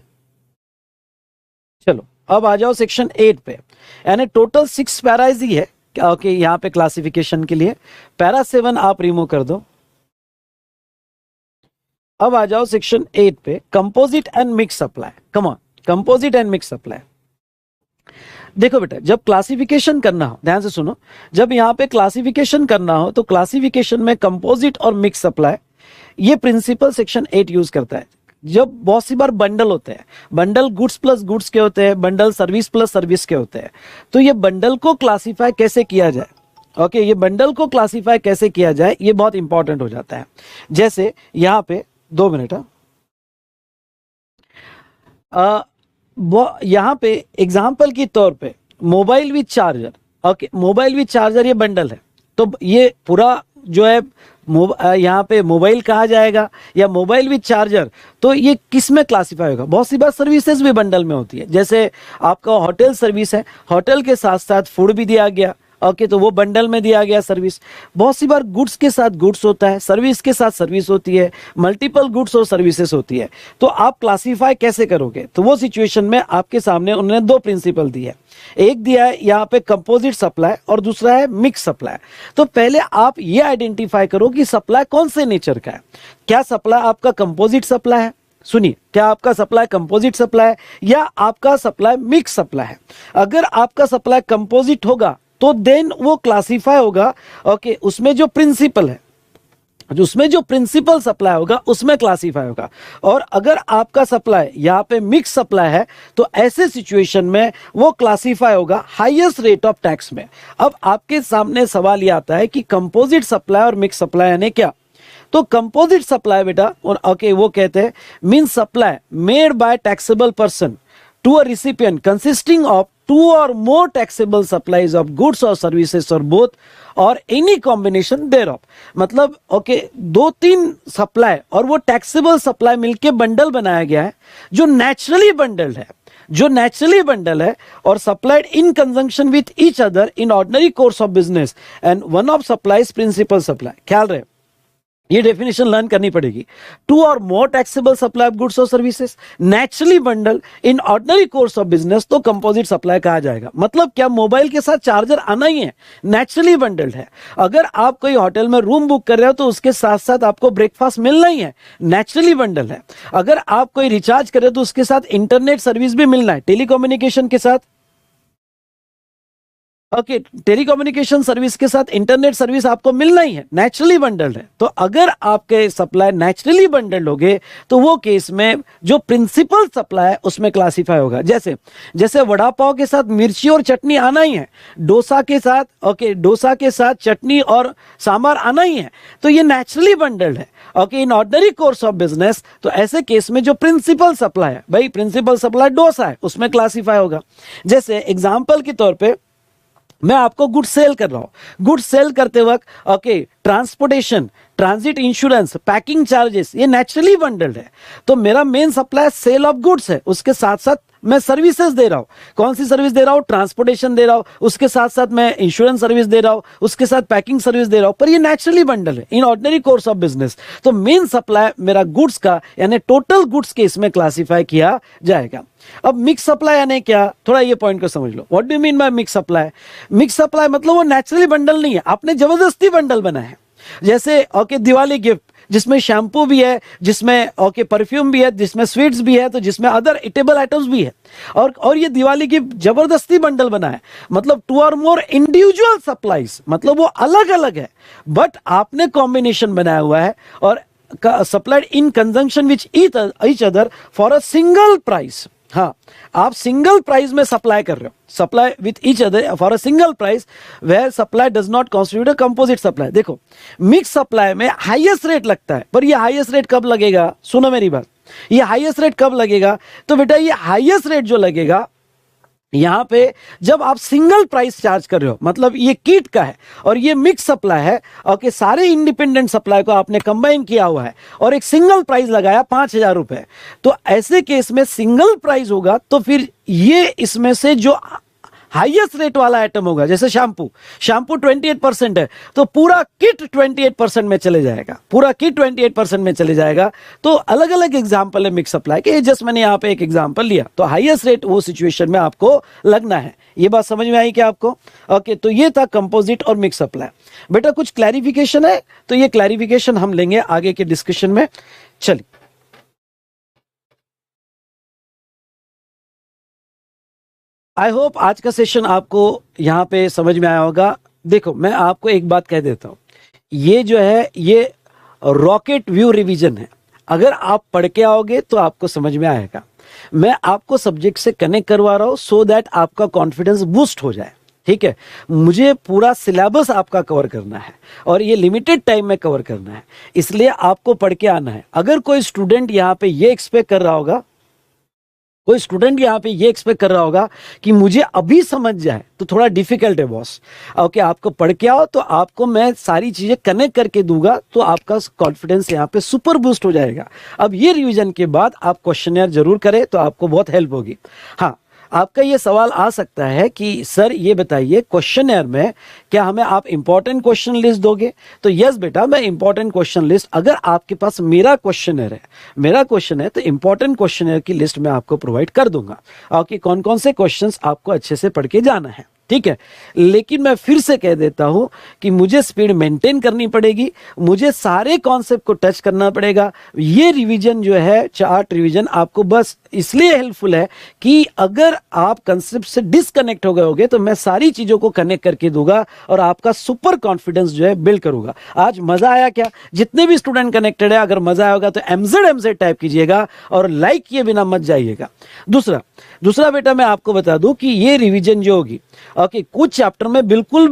चलो अब आ जाओ सेक्शन 8 पे, यानी टोटल 6 पैराज ही है ओके यहाँ पे क्लासिफिकेशन के लिए। पैरा 7 आप रिमूव कर दो। अब आ जाओ सेक्शन 8 पे, composite and mix supply. Come on, composite and mix supply. देखो बेटा, जब क्लासिफिकेशन करना हो, ध्यान से सुनो, जब यहाँ पे क्लासिफिकेशन करना हो तो क्लासिफिकेशन में कंपोजिट और मिक्स सप्लाई ये प्रिंसिपल सेक्शन 8 यूज करता है। जब बहुत सी बार बंडल होते हैं, बंडल गुड्स प्लस गुड्स के होते हैं, बंडल सर्विस प्लस सर्विस के होते हैं, तो ये बंडल को क्लासिफाई कैसे किया जाए, ओके ये बंडल को क्लासिफाई कैसे किया जाए ये बहुत इंपॉर्टेंट हो जाता है। जैसे यहाँ पे 2 मिनट, यहाँ पे एग्जाम्पल के तौर पे mobile with charger, okay mobile with charger ये बंडल है, तो ये पूरा जो है यहाँ पे मोबाइल कहा जाएगा या मोबाइल विथ चार्जर, तो ये किस में क्लासिफाई होगा। बहुत सी बार सर्विसेज भी बंडल में होती है, जैसे आपका होटल सर्विस है, होटल के साथ साथ फूड भी दिया गया, ओके तो वो बंडल में दिया गया सर्विस। बहुत सी बार गुड्स के साथ गुड्स होता है, सर्विस के साथ सर्विस होती है, मल्टीपल गुड्स और सर्विसेज होती है, तो आप क्लासिफाई कैसे करोगे। तो वो सिचुएशन में आपके सामने उन्होंने 2 प्रिंसिपल दिए, एक दिया है यहाँ पे कंपोजिट सप्लाई और दूसरा है मिक्स सप्लाई। तो पहले आप ये आइडेंटिफाई करो कि सप्लाई कौन से नेचर का है। क्या सप्लाई आपका कंपोजिट सप्लाई है, सुनिए, क्या आपका सप्लाई कंपोजिट सप्लाई है या आपका सप्लाई मिक्स सप्लाई है। अगर आपका सप्लाई कंपोजिट होगा तो देन वो क्लासिफाई होगा, ओके उसमें जो प्रिंसिपल है, उसमें जो प्रिंसिपल सप्लाई होगा उसमें क्लासिफाई होगा। और अगर आपका सप्लाई यहाँ पे मिक्स सप्लाई है तो ऐसे सिचुएशन में वो क्लासिफाई होगा हाईएस्ट रेट ऑफ टैक्स में। अब आपके सामने सवाल ये आता है कि कंपोजिट सप्लाई और मिक्स सप्लाई यानी क्या। तो कंपोजिट सप्लाई बेटा ओके वो कहते हैं mean supply made by taxable person to a recipient consisting of 2 or more taxable supplies of goods or services or both or any combination thereof। मतलब okay 2-3 supply और वो टैक्सेबल सप्लाई मिलके bundle बनाया गया है जो नेचुरली बंडल है, जो नेचुरली बंडल है और supplied in conjunction with each other in ordinary course of business and one of supplies principal supply. ख्याल रहे, ये डेफिनेशन लर्न करनी पड़ेगी। 2 or more taxable supply of goods और services, naturally bundle in ordinary course of business, तो composite supply कहा जाएगा। मतलब क्या, मोबाइल के साथ चार्जर आना ही है, नेचुरली बंडल्ड है। अगर आप कोई होटल में रूम बुक कर रहे हो तो उसके साथ साथ आपको ब्रेकफास्ट मिलना ही है, नेचुरली बंडल है। अगर आप कोई रिचार्ज कर रहे हो तो उसके साथ इंटरनेट सर्विस भी मिलना है, टेलीकम्युनिकेशन के साथ, ओके टेलीकम्युनिकेशन सर्विस के साथ इंटरनेट सर्विस आपको मिलना ही है, नेचुरली बंडल्ड है। तो अगर आपके सप्लाई नेचुरली बंडल्ड होगे तो वो केस में जो प्रिंसिपल सप्लाई है उसमें क्लासिफाई होगा। जैसे जैसे वड़ा पाव के साथ मिर्ची और चटनी आना ही है, डोसा के साथ ओके डोसा के साथ चटनी और सांभर आना ही है, तो ये नेचुरली बंडल्ड है okay in ordinary course of business. तो ऐसे केस में जो प्रिंसिपल सप्लाई है, भाई प्रिंसिपल सप्लाई डोसा है, उसमें क्लासिफाई होगा। जैसे एग्जाम्पल के तौर पर मैं आपको गुड्स सेल कर रहा हूं, गुड्स सेल करते वक्त okay transportation, transit insurance, packing charges ये नेचुरली बंडल्ड है। तो मेरा main supply sale of goods है, उसके साथ साथ मैं सर्विसेज दे रहा हूं। कौन सी सर्विस दे रहा हूं, ट्रांसपोर्टेशन दे रहा हूं, उसके साथ साथ मैं इंश्योरेंस सर्विस दे रहा हूं, उसके साथ पैकिंग सर्विस दे रहा हूं, पर ये नेचुरली बंडल है इन ऑर्डिनरी कोर्स ऑफ बिजनेस। तो मेन सप्लाई मेरा गुड्स का यानी टोटल गुड्स के इसमें क्लासिफाई किया जाएगा। अब मिक्स सप्लाई यानी क्या, थोड़ा ये पॉइंट को समझ लो। What do you mean by mix supply. Mix supply मतलब वो नेचुरली बंडल नहीं है, आपने जबरदस्ती बंडल बनाया है। जैसे ओके दिवाली गिफ्ट जिसमें शैम्पू भी है, जिसमें ओके परफ्यूम भी है, जिसमें स्वीट्स भी है, तो जिसमें अदर इटेबल आइटम्स भी है, और ये दिवाली की जबरदस्ती बंडल बना है। मतलब 2 और मोर इंडिविजुअल सप्लाईज, मतलब वो अलग अलग है बट आपने कॉम्बिनेशन बनाया हुआ है और supplied in conjunction which each other for a single price. हाँ, आप सिंगल प्राइस में सप्लाई कर रहे हो, supply with each other for a single price where supply does not constitute a composite supply. देखो मिक्स सप्लाई में highest rate लगता है, पर ये हाईएस्ट रेट कब लगेगा, सुनो मेरी बात, ये हाईएस्ट रेट कब लगेगा। तो बेटा ये हाईएस्ट रेट जो लगेगा यहां पे जब आप सिंगल प्राइस चार्ज कर रहे हो, मतलब ये किट का है और ये मिक्स सप्लाई है, ओके सारे इंडिपेंडेंट सप्लाई को आपने कंबाइन किया हुआ है और एक सिंगल प्राइस लगाया 5,000 रुपए। तो ऐसे केस में सिंगल प्राइस होगा तो फिर ये इसमें से जो हाईएस्ट रेट वाला आइटम होगा, जैसे शैम्पू, शैम्पू 28% है, तो पूरा किट 28% में चले जाएगा, पूरा किट 28% में चले जाएगा। तो अलग अलग एग्जाम्पल है मिक्स सप्लाई के, जस्ट मैंने यहाँ पे एक एग्जाम्पल लिया। तो हाईएस्ट रेट वो सिचुएशन में आपको लगना है। ये बात समझ में आई क्या आपको? ओके, तो ये था कंपोजिट और मिक्स सप्लाई। बेटा कुछ क्लैरिफिकेशन है, तो ये क्लैरिफिकेशन हम लेंगे आगे के डिस्कशन में। चलिए, आई होप आज का सेशन आपको यहाँ पे समझ में आया होगा। देखो, मैं आपको एक बात कह देता हूं, ये जो है ये रॉकेट व्यू रिवीजन है। अगर आप पढ़ के आओगे तो आपको समझ में आएगा। मैं आपको सब्जेक्ट से कनेक्ट करवा रहा हूं सो दैट आपका कॉन्फिडेंस बूस्ट हो जाए। ठीक है, मुझे पूरा सिलेबस आपका कवर करना है और ये लिमिटेड टाइम में कवर करना है, इसलिए आपको पढ़ के आना है। अगर कोई स्टूडेंट यहाँ पे ये एक्सपेक्ट कर रहा होगा, कोई स्टूडेंट यहाँ पे ये एक्सपेक्ट कर रहा होगा कि मुझे अभी समझ जाए, तो थोड़ा डिफिकल्ट है बॉस। ओके, आपको पढ़ के आओ तो आपको मैं सारी चीजें कनेक्ट करके दूंगा, तो आपका कॉन्फिडेंस यहाँ पे सुपर बूस्ट हो जाएगा। अब ये रिवीजन के बाद आप क्वेश्चनर जरूर करें, तो आपको बहुत हेल्प होगी। हाँ, आपका ये सवाल आ सकता है कि सर ये बताइए, क्वेश्चनर में क्या हमें आप इंपॉर्टेंट क्वेश्चन लिस्ट दोगे? तो यस बेटा, मैं इंपॉर्टेंट क्वेश्चन लिस्ट, अगर आपके पास मेरा क्वेश्चनर है तो इंपॉर्टेंट क्वेश्चनर की लिस्ट मैं आपको प्रोवाइड कर दूंगा। ओके, कौन कौन से क्वेश्चंस आपको अच्छे से पढ़ के जाना है। ठीक है, लेकिन मैं फिर से कह देता हूं कि मुझे स्पीड मेंटेन करनी पड़ेगी, मुझे सारे कॉन्सेप्ट को टच करना पड़ेगा। ये रिवीजन जो है, चार्ट रिवीजन, आपको बस इसलिए हेल्पफुल है कि अगर आप कंसेप्ट से डिस्कनेक्ट हो गए होगे तो मैं सारी चीजों को कनेक्ट करके दूंगा और आपका सुपर कॉन्फिडेंस जो है बिल्ड करूंगा। आज मजा आया क्या? जितने भी स्टूडेंट कनेक्टेड है, अगर मजा आएगा तो एमजेड टाइप कीजिएगा और लाइक किए बिना मत जाइएगा। दूसरा बेटा, मैं आपको बता दूं कि ये रिवीजन जो होगी, ओके, कुछ चैप्टर में बिल्कुल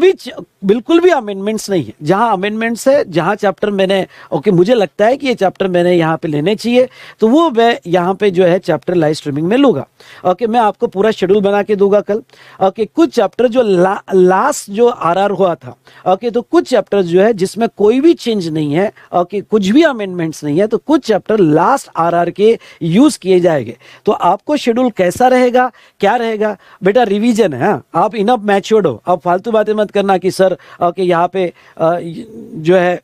भी अमेंडमेंट्स नहीं है। जहां अमेंडमेंट्स है, जहां चैप्टर मैंने मुझे लगता है कि ये चैप्टर मैंने यहाँ पे लेने चाहिए, तो वो मैं यहाँ पे जो है चैप्टर लाइव स्ट्रीमिंग में लूंगा। ओके, मैं आपको पूरा शेड्यूल बना के दूंगा कल। ओके, कुछ चैप्टर जो लास्ट जो आरआर हुआ था, ओके, तो कुछ चैप्टर जो है जिसमें कोई भी चेंज नहीं है, ओके, कुछ भी अमेंडमेंट्स नहीं है, तो कुछ चैप्टर लास्ट आरआर के यूज किए जाएंगे। तो आपको शेड्यूल कैसा रहेगा, क्या रहेगा? बेटा रिवीजन है, आप इनफ मैच्योर्ड हो, आप फालतू बातें मत करना कि सर ओके यहाँ पे जो है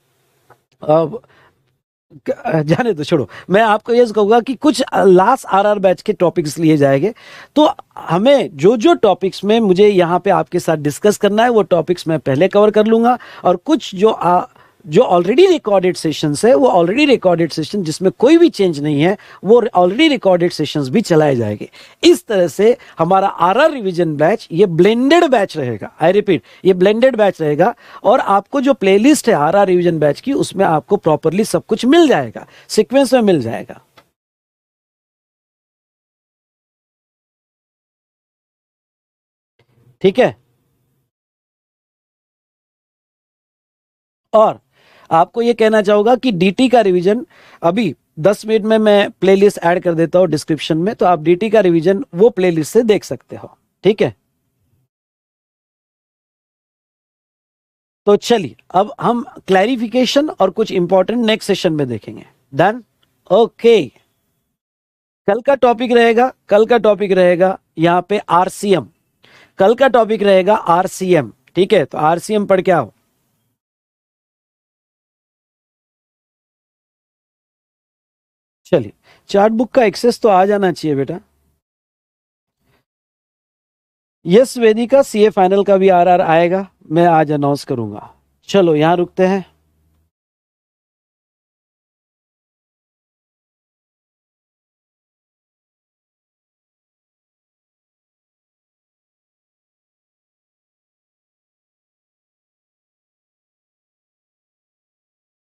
जाने दो, छोड़ो। मैं आपको ये कहूंगा कि कुछ लास्ट आरआर बैच के टॉपिक्स लिए जाएंगे, तो हमें जो जो टॉपिक्स में मुझे यहाँ पे आपके साथ डिस्कस करना है वो टॉपिक्स मैं पहले कवर कर लूंगा, और कुछ जो ऑलरेडी रिकॉर्डेड सेशंस है, वो ऑलरेडी रिकॉर्डेड सेशन जिसमें कोई भी चेंज नहीं है, वो ऑलरेडी रिकॉर्डेड सेशंस भी चलाए जाएंगे। इस तरह से हमारा आरआर रिवीजन बैच ये ब्लेंडेड बैच रहेगा। आई रिपीट, ये ब्लेंडेड बैच रहेगा, और आपको जो प्लेलिस्ट है आरआर रिवीजन बैच की, उसमें आपको प्रॉपरली सब कुछ मिल जाएगा, सीक्वेंस में मिल जाएगा। ठीक है, और आपको ये कहना चाहूंगा कि डीटी का रिवीजन अभी 10 मिनट में मैं प्लेलिस्ट ऐड कर देता हूं डिस्क्रिप्शन में, तो आप डीटी का रिवीजन वो प्लेलिस्ट से देख सकते हो। ठीक है, तो चलिए अब हम क्लैरिफिकेशन और कुछ इंपॉर्टेंट नेक्स्ट सेशन में देखेंगे। डन? ओके, कल का टॉपिक रहेगा यहाँ पे आरसीएम। कल का टॉपिक रहेगा आरसीएम। ठीक है, तो आरसीएम पढ़ के आओ। चलिए, चार्ट बुक का एक्सेस तो आ जाना चाहिए बेटा। यस वेदिका, सीए फाइनल का भी आरआर आएगा, मैं आज अनाउंस करूंगा। चलो यहां रुकते हैं।